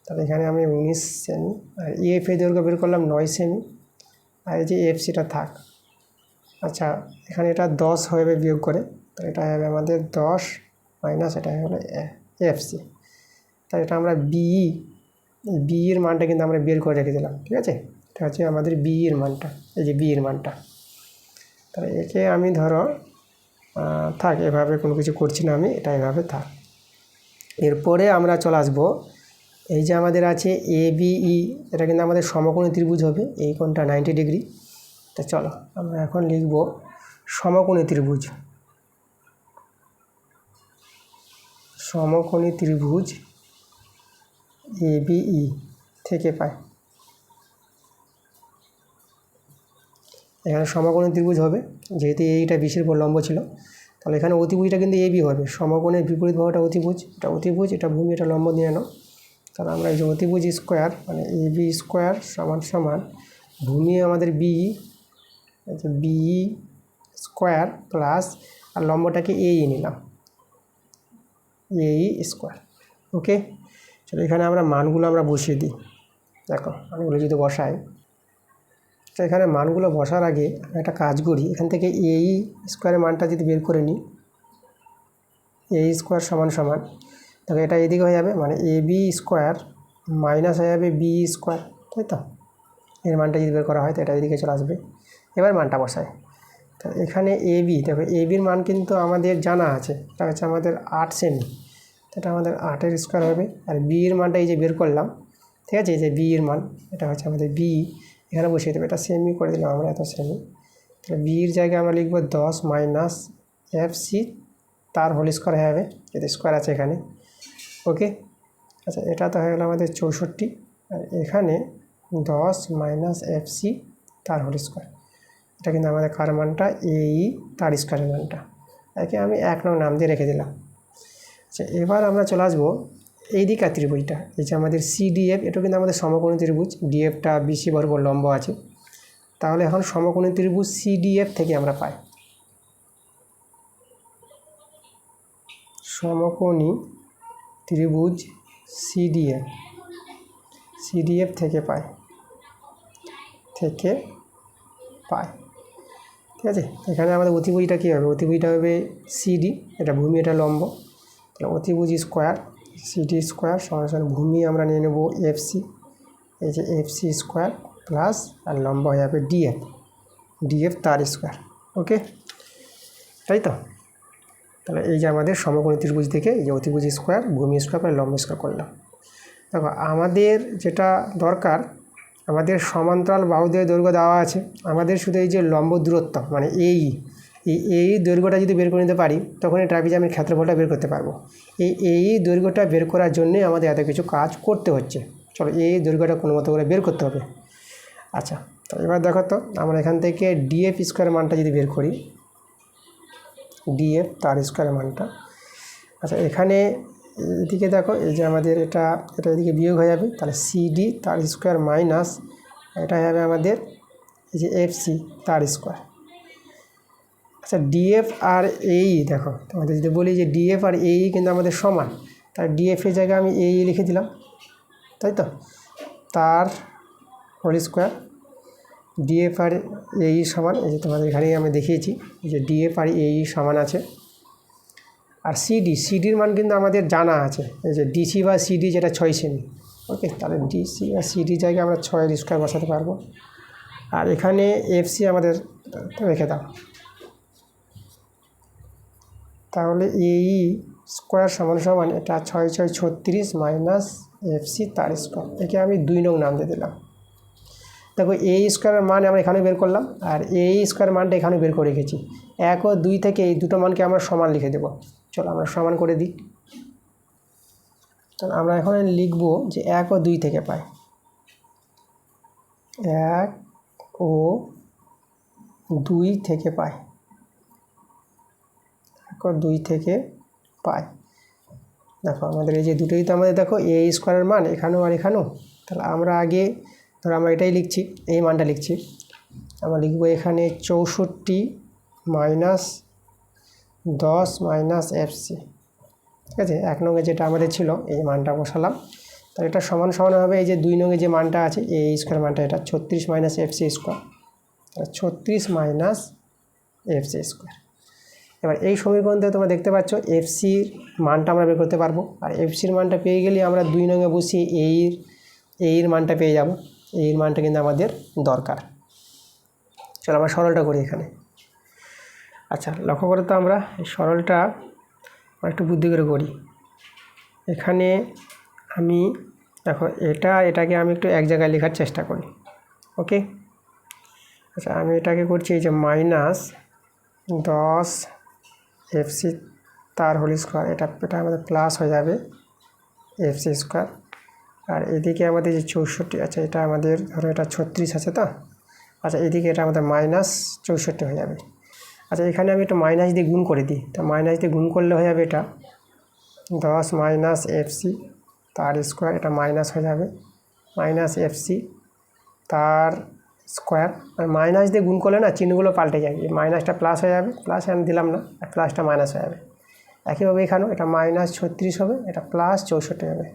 তাহলে এখানে আমি 19 সেমি, আর EF এর দৈর্ঘ্য বের করলাম 9 সেমি, আর এই যে FCটা থাক। আচ্ছা, এখানে এটা 10 হবে বিয়োগ করে, তো এটা হবে আমাদের 10 মাইনাস এটা হলো FC। তাই এটা আমরা BEর মানটা কিন্তু আমরা বের করে রেখে দিলাম, ঠিক আছে। এটা হচ্ছে আমাদের BEর মানটা, এই যে BEর মানটা। তাহলে একে আমি ধরো থাক, এভাবে কোনো কিছু করছি না আমি, এটা এভাবে থাক। এরপরে আমরা চলে আসবো, এই যে আমাদের আছে ABE, এটা কিন্তু আমাদের সমকোণী ত্রিভুজ হবে, এই কোণটা 90 ডিগ্রি। তা চলো আমরা এখন লিখব সমকোণী ত্রিভুজ। সমকোণী ত্রিভুজ ABE থেকে পাই, এখানে সমকোণী ত্রিভুজ হবে, যেহেতু এইটা BCর উপর লম্ব ছিল, তাহলে এখানে অতিভুজটা কিন্তু AB হবে। সমকোণের বিপরীত বাহুটা অতিভুজ, এটা ভূমি, এটা লম্ব নিয়ে নাও। তাহলে আমরা এই যে অতিভুজ স্কোয়ার মানে AB স্কোয়ার সমান সমান ভূমি আমাদের BE, এই যে BE স্কোয়ার প্লাস, আর লম্বটাকে AE নিলাম, AE স্কোয়ার। ওকে, চলো এখানে আমরা মানগুলো আমরা বসিয়ে দিই। দেখো, মানগুলো যদি বসাই, তো এখানে মানগুলো বসার আগে একটা কাজ করি, এখান থেকে AE স্কোয়ারের মানটা যদি বের করে নিই, এ স্কোয়ার সমান সমান, দেখো এটা এদিকে হয়ে যাবে, মানে এ বি স্কোয়ার মাইনাস হয়ে যাবে বি স্কোয়ার, তাই তো? এর মানটা যদি বের করা হয় তো এটা এদিকে চলে আসবে। এবার মানটা বসায়, তো এখানে এ বি, দেখো এ বির মান কিন্তু আমাদের জানা আছে, এটা হচ্ছে আমাদের 8 সেমি, এটা আমাদের 8-এর স্কোয়ার হবে। আর বি এর মানটা এই যে বের করলাম, ঠিক আছে, এই যে বি এর মান এটা হচ্ছে আমাদের বি, এখানে বসিয়ে দেবে, এটা সেমি করে দিলাম আমরা, এত সেমি। তাহলে বি এর জায়গায় আমরা লিখবো 10 মাইনাস এফ সি তার হোল স্কোয়ার হয়ে যাবে, যেটা স্কোয়ার আছে এখানে। ওকে, আচ্ছা এটা তো হয়ে গেলো আমাদের 64, আর এখানে 10 মাইনাস এফ সি তার হোল স্কোয়ার, এটা কিন্তু আমাদের কার মানটা, এই তার স্কোয়ারের মানটা, একে আমি 1 নং নাম দিয়ে রেখে দিলাম। আচ্ছা এবার আমরা চলে আসবো এই দিকের ত্রিভুজটা, এই যে আমাদের সিডিএফ, এটা কিন্তু আমাদের সমকোণী ত্রিভুজ, ডিএফটা বিসি বরাবর লম্ব আছে, তাহলে এখন সমকোণী ত্রিভুজ সিডিএফ থেকে আমরা পাই, সমকোণী ত্রিভুজ সিডিএফ থেকে পাই, ঠিক আছে। এখানে আমাদের অতিভুজটা কী হবে, অতিভুজটা হবে সিডি, এটা ভূমি এটা লম্ব, তাহলে অতিভুজ স্কোয়ার সিডি স্কোয়ার সমান ভূমি আমরা নিয়ে নেব এফসি, এই যে এফসি স্কোয়ার প্লাস আর লম্ব হয়ে যাবে ডিএফ তার স্কোয়ার। ওকে, তাই তো? তাহলে এই যে আমাদের সমকোণী ত্রিভুজ থেকে এই যে অতিভুজ স্কোয়ার ভূমি স্কোয়ার প্লাস লম্ব স্কোয়ার করলাম। দেখো আমাদের যেটা দরকার, আমাদের সমান্তরাল বাহুদের দৈর্ঘ্য দেওয়া আছে, আমাদের শুধু এই যে লম্ব দূরত্ব মানে এই দৈর্ঘ্যটা যদি বের করে নিতে পারি, তখন এই ট্রাপিজিয়ামের ক্ষেত্রফলটা বের করতে পারবো। এই দৈর্ঘ্যটা বের করার জন্যে আমাদের এত কিছু কাজ করতে হচ্ছে। চলো এই দৈর্ঘ্যটা কোনো মতো করে বের করতে হবে। আচ্ছা, তো এবার দেখো তো আমরা এখান থেকে ডিএফ স্কোয়ার মানটা যদি বের করি, ডিএফ তার স্কোয়ার মানটা, আচ্ছা এখানে এদিকে দেখো এই যে আমাদের এটা এদিকে বিয়োগ হয়ে যাবে, তাহলে সিডি তার স্কোয়ার মাইনাস এটা হয়ে যাবে আমাদের এই যে এফসি তার স্কোয়ার। আচ্ছা ডিএফ আর এই দেখো তোমাদের যদি বলি যে ডিএফ আর এই কিন্তু আমাদের সমান, তার ডিএফের জায়গায় আমি এই লিখে দিলাম, তাই তো? তার হোল স্কোয়ার, ডিএফ আর এই সমান, এই যে তোমাদের এখানেই আমি দেখিয়েছি যে ডিএফ আর এই সমান আছে। আর সিডির মান কিন্তু আমাদের জানা আছে, এই যে ডিসি বা সিডি যেটা 6 সেমি। ওকে, তাহলে ডিসি আর সিডির জায়গায় আমরা 6-এর স্কোয়ার বসাতে পারবো। আর এখানে এফসি আমাদের রেখে দাও, তাহলে এই স্কোয়ার সমান এটা 6 6 36 মাইনাস এফসি তার স্কোয়ার, একে আমি 2 নং নাম দিয়ে দিলাম। দেখো এই স্কোয়ারের মান আমরা এখানে বের করলাম, আর এই স্কোয়ার মানটা এখানে বের করে রেখেছি। 1 ও 2 থেকে এই দুটো মানকে আমরা সমান লিখে দেবো। চলো আমরা সমান করে দিই, তাহলে আমরা এখন লিখব যে 1 ও 2 থেকে পাই, 1 ও 2 থেকে পাই, 1 ও 2 থেকে পাই। দেখো আমাদের এই যে দুটোই তো আমাদের দেখো এ স্কোয়ারের মান এখানেও আর এখানেও, তাহলে আমরা আগে ধরো আমরা এটাই লিখছি, এই মানটা লিখছি, আমরা লিখব এখানে 64 মাইনাস 10 মাইনাস এফসি, ঠিক আছে। 1 নঙে যেটা আমাদের ছিল এই মানটা বসালাম, তাহলে এটা সমান হবে এই যে 2 নঙে যে মানটা আছে এ স্কোয়ার মানটা, এটা 36 মাইনাস এফসি স্কোয়ার, তাহলে 36 মাইনাস এফসি স্কোয়ার। এবার এই সমীকরণ থেকে তোমরা দেখতে পাচ্ছ এফসির মানটা আমরা বের করতে পারবো, আর এফসির মানটা পেয়ে গেলে আমরা 2 নঙে বসিয়ে এর মানটা পেয়ে যাব। এর মানটা কিন্তু আমাদের দরকার। চলো আমরা সরলটা করি এখানে। আচ্ছা লক্ষ্য করে তো আমরা এই সরলটা একটু বুদ্ধি করে করি। এখানে আমি দেখো এটাকে আমি একটু এক জায়গায় লেখার চেষ্টা করি। ওকে, আচ্ছা আমি এটাকে করছি এই যে মাইনাস 10 এফসি তার হোল স্কোয়ার, এটা আমাদের প্লাস হয়ে যাবে এফসি স্কোয়ার, আর এদিকে আমাদের যে 64 আছে এটা আমাদের ধরো এটা 36 আছে তো, আচ্ছা এদিকে এটা আমাদের মাইনাস 64 হয়ে যাবে। আচ্ছা এখানে আমি একটু মাইনাস দিয়ে গুণ করে দিই, তো মাইনাস দিয়ে গুণ করলে হয়ে যাবে এটা 10 মাইনাস এফসি তার স্কোয়ার, এটা মাইনাস হয়ে যাবে মাইনাস এফসি তার স্কোয়ার, আর মাইনাস দিয়ে গুণ করলে না চিহ্নগুলো পাল্টে যায়, এই মাইনাসটা প্লাস হয়ে যাবে, প্লাস আমি দিলাম না, আর প্লাসটা মাইনাস হয়ে যাবে। একইভাবে এখানেও এটা মাইনাস 36 হবে, এটা প্লাস 64 হবে।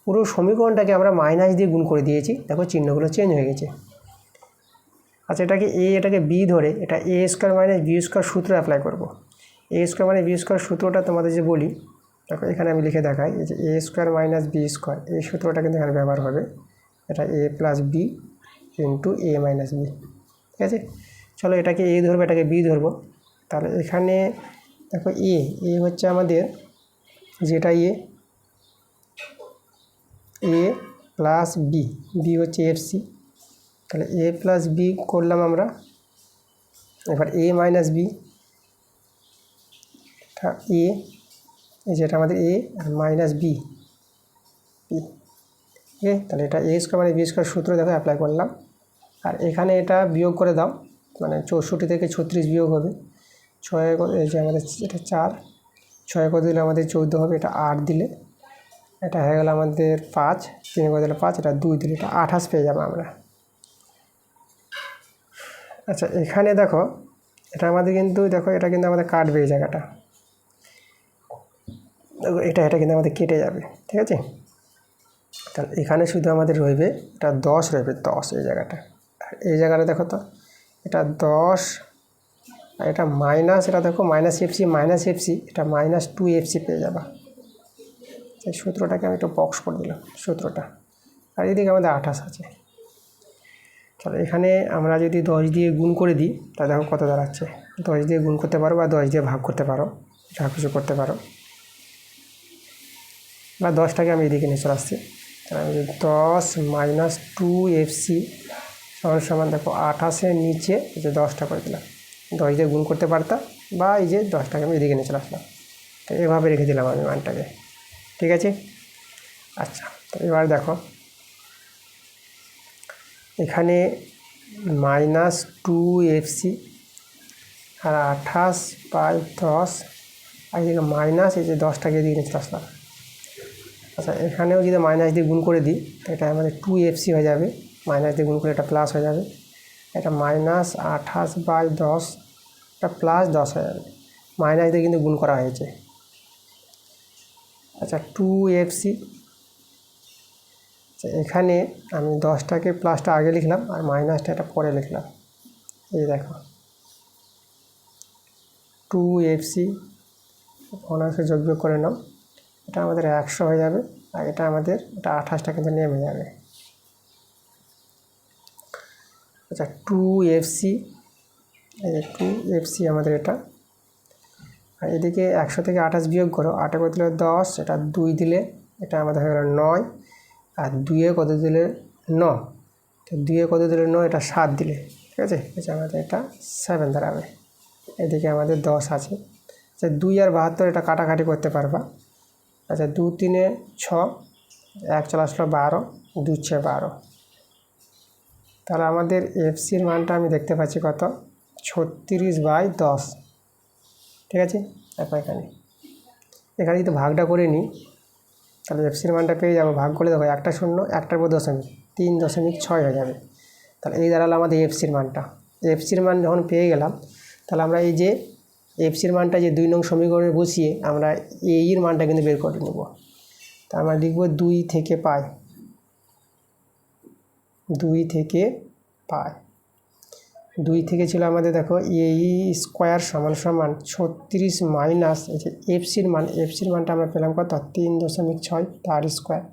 পুরো সমীকরণটাকে আমরা মাইনাস দিয়ে গুণ করে দিয়েছি, দেখো চিহ্নগুলো চেঞ্জ হয়ে গেছে। আচ্ছা এটাকে এটাকে বি ধরে এটা এ স্কোয়ার মাইনাস বি স্কোয়ার সূত্র অ্যাপ্লাই করব। এ স্কোয়ার মানে বি স্কোয়ার সূত্রটা তোমাদের যে বলি, দেখো এখানে আমি লিখে দেখাই, এই যে এ স্কোয়ার মাইনাস বি স্কোয়ার, এই সূত্রটা কিন্তু এখানে ব্যবহার হবে। এটা এ প্লাস বি ইন্টু এ মাইনাস বি। ঠিক আছে, চলো এটাকে এ ধরবো, এটাকে বি ধরবো। তাহলে এখানে দেখো এ হচ্ছে আমাদের যেটা এ প্লাস বি হচ্ছে এফসি। তাহলে এ প্লাস বি করলাম আমরা। এবার এ মাইনাস বি, যেটা আমাদের এ আর মাইনাস বি। ঠিক আছে, তাহলে এটা এ স্কোয়ার মানে বি স্কোয়ার সূত্র দেখো অ্যাপ্লাই করলাম। আর এখানে এটা বিয়োগ করে দাও, মানে 64 থেকে 36 বিয়োগ হবে। 6 এই যে আমাদের এটা 4, 6 করে দিলে আমাদের 14 হবে, এটা 8 দিলে এটা হয়ে গেল আমাদের 5, 3 করে দিলে 5, এটা 2 দিলে এটা 28 পেয়ে যাবো আমরা। আচ্ছা এখানে দেখো এটা আমাদের কিন্তু দেখো এটা কিন্তু আমাদের কাটবে এই জায়গাটা, দেখো এটা কিন্তু আমাদের কেটে যাবে। ঠিক আছে, তাহলে এখানে শুধু আমাদের রইবে এটা 10 রইবে, 10 এই জায়গাটা। এই জায়গাটা দেখো তো এটা 10, আর এটা মাইনাস, এটা দেখো মাইনাস এফসি, এটা -2 এফসি পেয়ে যাবা। এই সূত্রটাকে আমি একটু বক্স করে দিলাম সূত্রটা। আর এদিকে আমাদের 28 আছে। তাহলে এখানে আমরা যদি 10 দিয়ে গুণ করে দিই তাহলে দেখো কত দাঁড়াচ্ছে। 10 দিয়ে গুণ করতে পারো বা 10 দিয়ে ভাগ করতে পারো, যা কিছু করতে পারো, বা 10টাকে আমি এদিকে নিয়ে চলে আসছি। তাহলে আমি 10 - 2fc সমান দেখো 28-এর নিচে এই যে 10টা করে দিলাম। 10 দিয়ে গুণ করতে পারতাম, বা এই যে 10টাকে আমি এদিকে নিয়ে চলে আসলাম। তো এভাবে রেখে দিলাম আমি মানটাকে। ঠিক আছে, আচ্ছা তো এবার দেখো এখানে -2fc আর 28/10, আর এদিকে মাইনাস এই যে 10টাকে এদিকে নিয়ে চলে আসলাম। আচ্ছা এখানেও যদি মাইনাস দিয়ে গুণ করে দিই তো এটা আমাদের 2fc হয়ে যাবে, মাইনাস দিয়ে গুণ করে এটা প্লাস হয়ে যাবে। এটা -28/10, এটা +10 হয়ে যাবে, মাইনাস দিয়ে কিন্তু গুণ করা হয়েছে। আচ্ছা 2fc, আচ্ছা এখানে আমি 10টাকে প্লাসটা আগে লিখলাম আর মাইনাসটা এটা পরে লিখলাম। এই দেখো 2fc অনার্সে যোগ বিয়োগ করে নাও, এটা আমাদের 100 হয়ে যাবে, আর এটা আমাদের এটা 28টা কিন্তু নেমে যাবে। আচ্ছা 2fc, এই যে 2fc আমাদের এটা, আর এদিকে 100 থেকে 28 বিয়োগ করো, 8 করে দিলে 10, এটা 2 দিলে এটা আমাদের হয়ে গেল 9, আর 2-এ কত দিলে 9, তো 2-এ কত দিলে 9, এটা 7 দিলে, ঠিক আছে, আমাদের এটা 7 দাঁড়াবে। এদিকে আমাদের 10 আছে। আচ্ছা 2 আর 72 এটা কাটাকাটি করতে পারবা। আচ্ছা 2 × 3 = 6, 1 চলে আসলো 12, 2 × 6 = 12। তাহলে আমাদের এফসির মানটা আমি দেখতে পাচ্ছি কত, 36/10। ঠিক আছে, তারপর এখানে যদি ভাগটা করে নিই তাহলে এফসির মানটা পেয়ে যাবো। ভাগ করলে দেখো একটা শূন্য, একটার পর দশমিক, 3.6 হয়ে যাবে। তাহলে এই দাঁড়ালো আমাদের এফসির মানটা। এফসির মান যখন পেয়ে গেলাম তাহলে আমরা এই যে এফসির মানটা যে 2 নং সমীকরণে বসিয়ে আমরা এর মানটা কিন্তু বের করে নেব। তা আমরা লিখব 2 থেকে পাই, 2 থেকে পাই। 2 থেকে ছিল আমাদের দেখো a² সমান 36 মাইনাস এই যে এফসির মানটা আমরা পেলাম কত, 3.6 তার স্কোয়ার।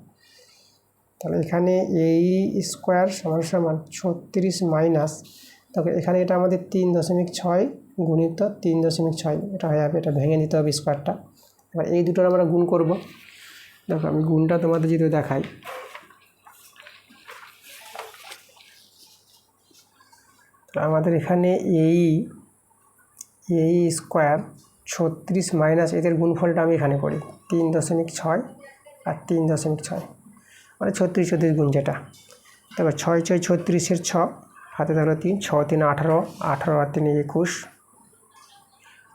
তাহলে এখানে a² সমান 36 মাইনাস, তবে এখানে এটা আমাদের 3.6 গুণিত 3.6, এটা হয়ে যাবে, এটা ভেঙে নিতে হবে স্কোয়ারটা। এবার এই দুটোর আমরা গুণ করব। দেখো আমি গুণটা তোমাদের যদি দেখাই, আমাদের এখানে a² 36 মাইনাস এদের গুণফলটা আমি এখানে করি 3.6 আর 3.6, মানে 36 গুণ যেটা। দেখো 6 × 6 = 36, 6 হাতে থাকলো 3, 6 × 3 = 18, 18 আর 3 = 21,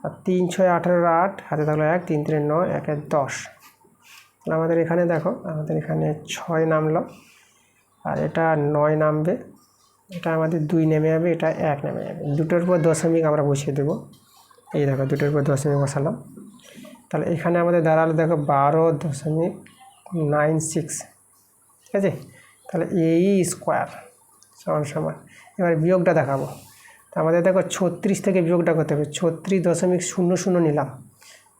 আর 3 × 6 = 18, 8 হাতে থাকলো 1, 3 × 3 = 9, 1 × 10। তাহলে আমাদের এখানে দেখো আমাদের এখানে 6 নামলো, আর এটা 9 নামবে, এটা আমাদের 2 নেমে যাবে, এটা 1 নেমে যাবে। দুটোর পর দশমিক আমরা বসিয়ে দেবো। এই দেখো দুটোর পর দশমিক বসালাম। তাহলে এখানে আমাদের দাঁড়ালো দেখো 12.96। ঠিক আছে, তাহলে a² সমান, এবার বিয়োগটা দেখাবো। তো আমাদের দেখো 36 থেকে বিয়োগটা করতে হবে, 36.00 নিলাম,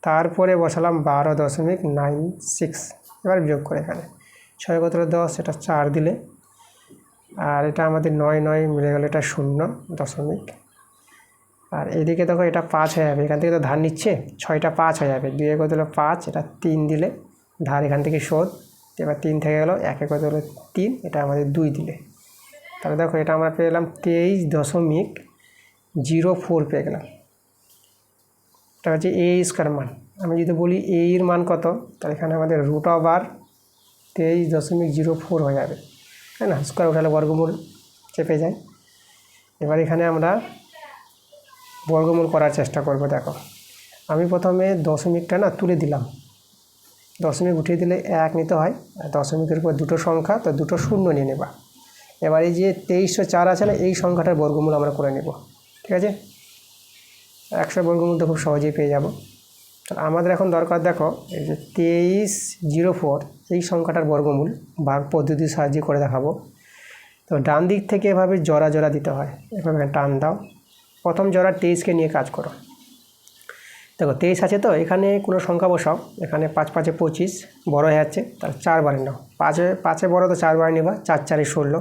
তারপরে বসালাম 12.96, এবার বিয়োগ করে এখানে 6 কত 10, এটা 4 দিলে, আর এটা আমাদের 9 মিলে গেল, এটা 0., আর এইদিকে দেখো এটা 5 হয়ে যাবে, এখান থেকে তো ধার নিচ্ছে, 6টা 5 হয়ে যাবে, 2 কত হলো 5, এটা 3 দিলে ধার এখান থেকে শোধ, এবার 3 থেকে গেল, 1 কত হলো 3, এটা আমাদের 2 দিলে, তাহলে দেখো এটা আমরা পেয়ে গেলাম 23.04 পেয়ে গেলাম। এটা হচ্ছে এ স্কোয়ার মান। আমি যদি বলি এ এর মান কত, তাহলে এখানে আমাদের √23.04 হয়ে যাবে, তাই না? স্কোয়ার উঠালে বর্গমূল চেপে যায়। এবার এখানে আমরা বর্গমূল করার চেষ্টা করব। দেখো আমি প্রথমে দশমিকটা তুলে দিলাম, দশমিক উঠিয়ে দিলে 1 নিতে হয়, আর দশমিকের উপর দুটো সংখ্যা, তো দুটো শূন্য নিয়ে নেবা। এবার এই যে 2304 আছে না, এই সংখ্যাটার বর্গমূল আমরা করে নেব, ঠিক আছে? 100 বর্গমূল তো খুব সহজেই পেয়ে যাব। তাহলে আমাদের এখন দরকার, দেখো এই যে 2304 এই সংখ্যাটার বর্গমূল ভাগ পদ্ধতির সাহায্যে করে দেখাবো। তো ডান দিক থেকে এভাবে জোড়া জোড়া দিতে হয়, এভাবে টান দাও। প্রথম জোড়া 23কে নিয়ে কাজ করো। দেখো 23 আছে, তো এখানে কোনো সংখ্যা বসাও, এখানে 5 5 25 বড় হয়ে যাচ্ছে, তাহলে 4 বারে নাও, 5 বড় তো 4 বারে নেবা, 4 4 16,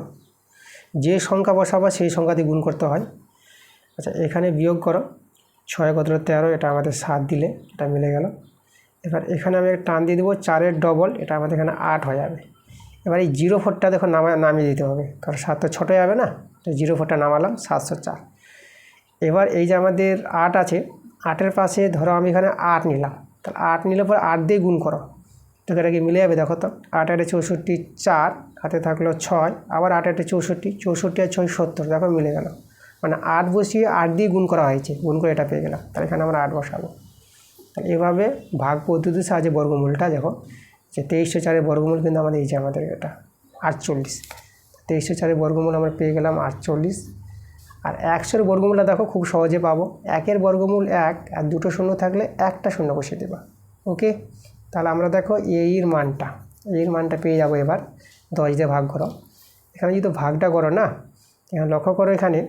যে সংখ্যা বসাবা সেই সংখ্যা দিয়ে গুণ করতে হয়। আচ্ছা এখানে বিয়োগ করো, 6 কত 13, এটা আমাদের 7 দিলে, এটা মিলে গেল। এবার এখানে আমি টান দিয়ে দেবো 4-এর ডবল, এটা আমাদের এখানে 8 হয়ে যাবে। এবার এই 04টা দেখো নামিয়ে দিতে হবে, কারণ 7 তো ছোটো যাবে না, তো 04টা নামালাম, 704। এবার এই যে আমাদের 8 আছে, 8-এর পাশে ধরো আমি এখানে 8 নিলাম, তাহলে 8 নিলে পর 8 দিয়ে গুণ করো, তো এটা কি মিলে যাবে? দেখো তো 8 8 64, 4 হাতে থাকলো 6, আবার 8 8 64, 64 আর 6 70, দেখো মিলে গেল। মানে 8 বসিয়ে 8 দিয়ে গুণ করা হয়েছে, গুণ করে এটা পেয়ে গেলাম, তাহলে এখানে আমরা 8 বসাবো। তাহলে এভাবে ভাগ পদ্ধতির সাহায্যে বর্গমূলটা, দেখো যে 2304-এর বর্গমূল কিন্তু আমাদের এই যে আমাদের এটা 48, 2304-এর বর্গমূল আমরা পেয়ে গেলাম 48। আর 100-এর বর্গমূলটা দেখো খুব সহজে পাবো, 1-এর বর্গমূল 1, আর দুটো শূন্য থাকলে একটা শূন্য বসিয়ে দেবা। ওকে, তাহলে আমরা দেখো এর মানটা পেয়ে যাবো। এবার 10 দিয়ে ভাগ করো, এখানে যদি ভাগটা করো না, এখানে লক্ষ্য করো, এখানে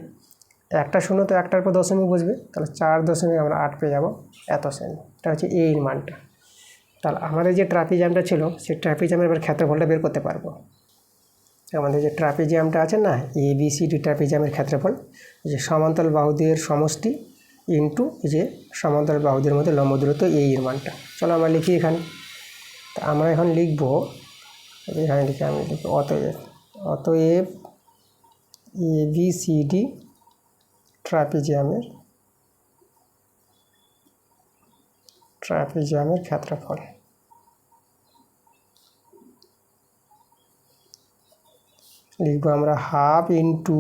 একটা শূন্য, তো একটার পর দশমিক বসবে, তাহলে 4.8 আমরা পেয়ে যাবো, এত সেমি। এটা হচ্ছে এর মানটা। তাহলে আমাদের যে ট্রাপিজিয়ামটা ছিল, সেই ট্রাপিজিয়ামের এবার ক্ষেত্রফলটা বের করতে পারবো। আমাদের যে ট্রাপিজিয়ামটা আছে না, ABCD ট্রাপিজিয়ামের ক্ষেত্রফল, যে সমান্তরাল বাহুদের সমষ্টি ইন্টু এই যে সমান্তরাল বাহুদের মধ্যে লম্ব দূরত্ব, এর মানটা। চলো আমরা লিখি এখানে। তা আমরা এখন লিখবো, এখানে লিখে আমি লিখি অতএব ABCD ট্রাপিজিয়ামের ক্ষেত্রফল। লিখবো আমরা হাফ ইন্টু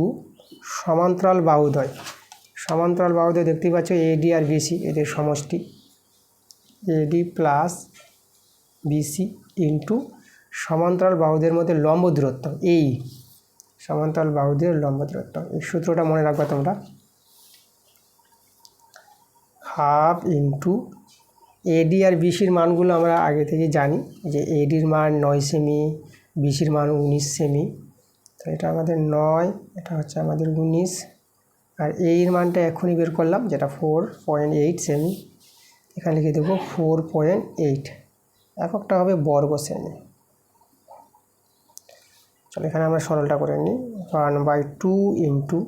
সমান্তরাল বাহুদ্বয়। সমান্তরাল বাহুদ্বয় দেখতেই পাচ্ছ, AD আর BC, এদের সমষ্টি AD প্লাস BC ইন্টু সমান্তরাল বাহুদের মধ্যে লম্ব দূরত্ব, এই সমান্তরাল বাহুদের লম্ব দূরত্ব। এই সূত্রটা মনে রাখবা তোমরা, হাফ ইন্টু AD আর BCর মানগুলো আমরা আগে থেকে জানি, যে ADর মান 9 সেমি, BCর মান 19 সেমি, তো এটা আমাদের 9, এটা হচ্ছে আমাদের 19, আর এর মানটা এখনই বের করলাম, যেটা 4.8 সেমি, এখানে লিখে দেবো 4.8, এককটা হবে বর্গ সেমি। চলো এখানে আমরা সরলটা করে নিই, 1/2 ইন্টু,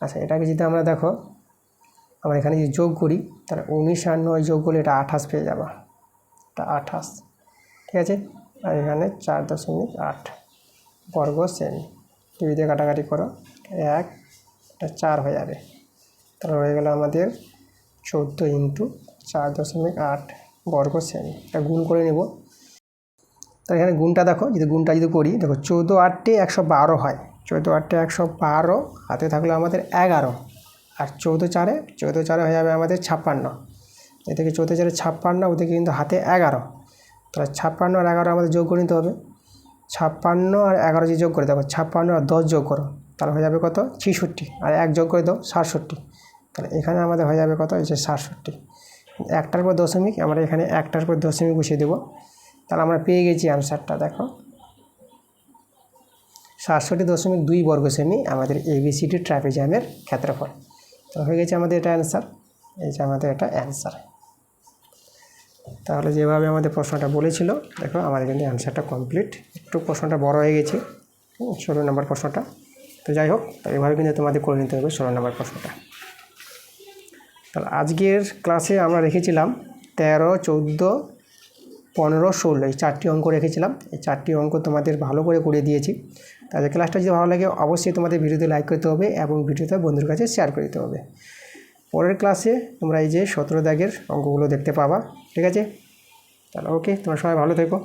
আচ্ছা এটাকে যদি আমরা দেখো, আমরা এখানে যদি যোগ করি, তাহলে 19 আর 9 যোগ করলে এটা 28 পেয়ে যাবা, এটা 28, ঠিক আছে? আর এখানে 4.8 বর্গ সেমি, 2 দিয়ে কাটাকাটি করো, 1, এটা 4 হয়ে যাবে, তাহলে হয়ে গেল আমাদের 14 ইন্টু 4.8 বর্গ সেমি। এটা গুণ করে নেব। তো এখানে গুণটা দেখো, গুণটা যদি করি, দেখো 14 8 112 হয়, 14 8 112, হাতে থাকলো আমাদের 11, আর 14 4 হয়ে যাবে আমাদের 56, এ থেকে 14 4 56, ওদিকে কিন্তু হাতে 11, তাহলে 56 আর 11 আমাদের যোগ করে নিতে হবে। 56 আর 11 যে যোগ করে, দেখো 56 আর 10 যোগ করো, তাহলে হয়ে যাবে কত? 66, আর 1 যোগ করে দাও 67, তাহলে এখানে আমাদের হয়ে যাবে কত? এই যে 67। একটার পর দশমিক, আমরা এখানে একটার পর দশমিক বসিয়ে দেবো, তাহলে আমরা পেয়ে গেছি অ্যান্সারটা। দেখো 67.2 বর্গ সেমি আমাদের ABCD ট্রাপিজিয়ামের ক্ষেত্রফল। তো হয়ে গেছে আমাদের এটা অ্যান্সার, এই যে আমাদের এটা অ্যান্সার। তাহলে যেভাবে আমাদের প্রশ্নটা বলেছিল, দেখো আমাদের কিন্তু অ্যান্সারটা কমপ্লিট। একটু প্রশ্নটা বড় হয়ে গেছে, 16 নম্বর প্রশ্নটা। তো যাই হোক, এইভাবে কিন্তু তোমাদের করে নিতে হবে 16 নম্বর প্রশ্নটা। তাহলে আজকের ক্লাসে আমরা রেখেছিলাম 13, 14, 15, 16 এই 4টি অঙ্ক রেখেছিলাম। এই 4টি অঙ্ক তোমাদের ভালো করে দিয়েছি। তাহলে ক্লাসটা যদি ভালো লাগে অবশ্যই তোমাদের ভিডিওতে লাইক করতে হবে এবং ভিডিওটা বন্ধুর কাছে শেয়ার করে দিতে হবে। পরের ক্লাসে তোমরা এই যে 17 দাগের অঙ্কগুলো দেখতে পাবা। ঠিক আছে, তাহলে ওকে, তোমরা সবাই ভালো থেকো।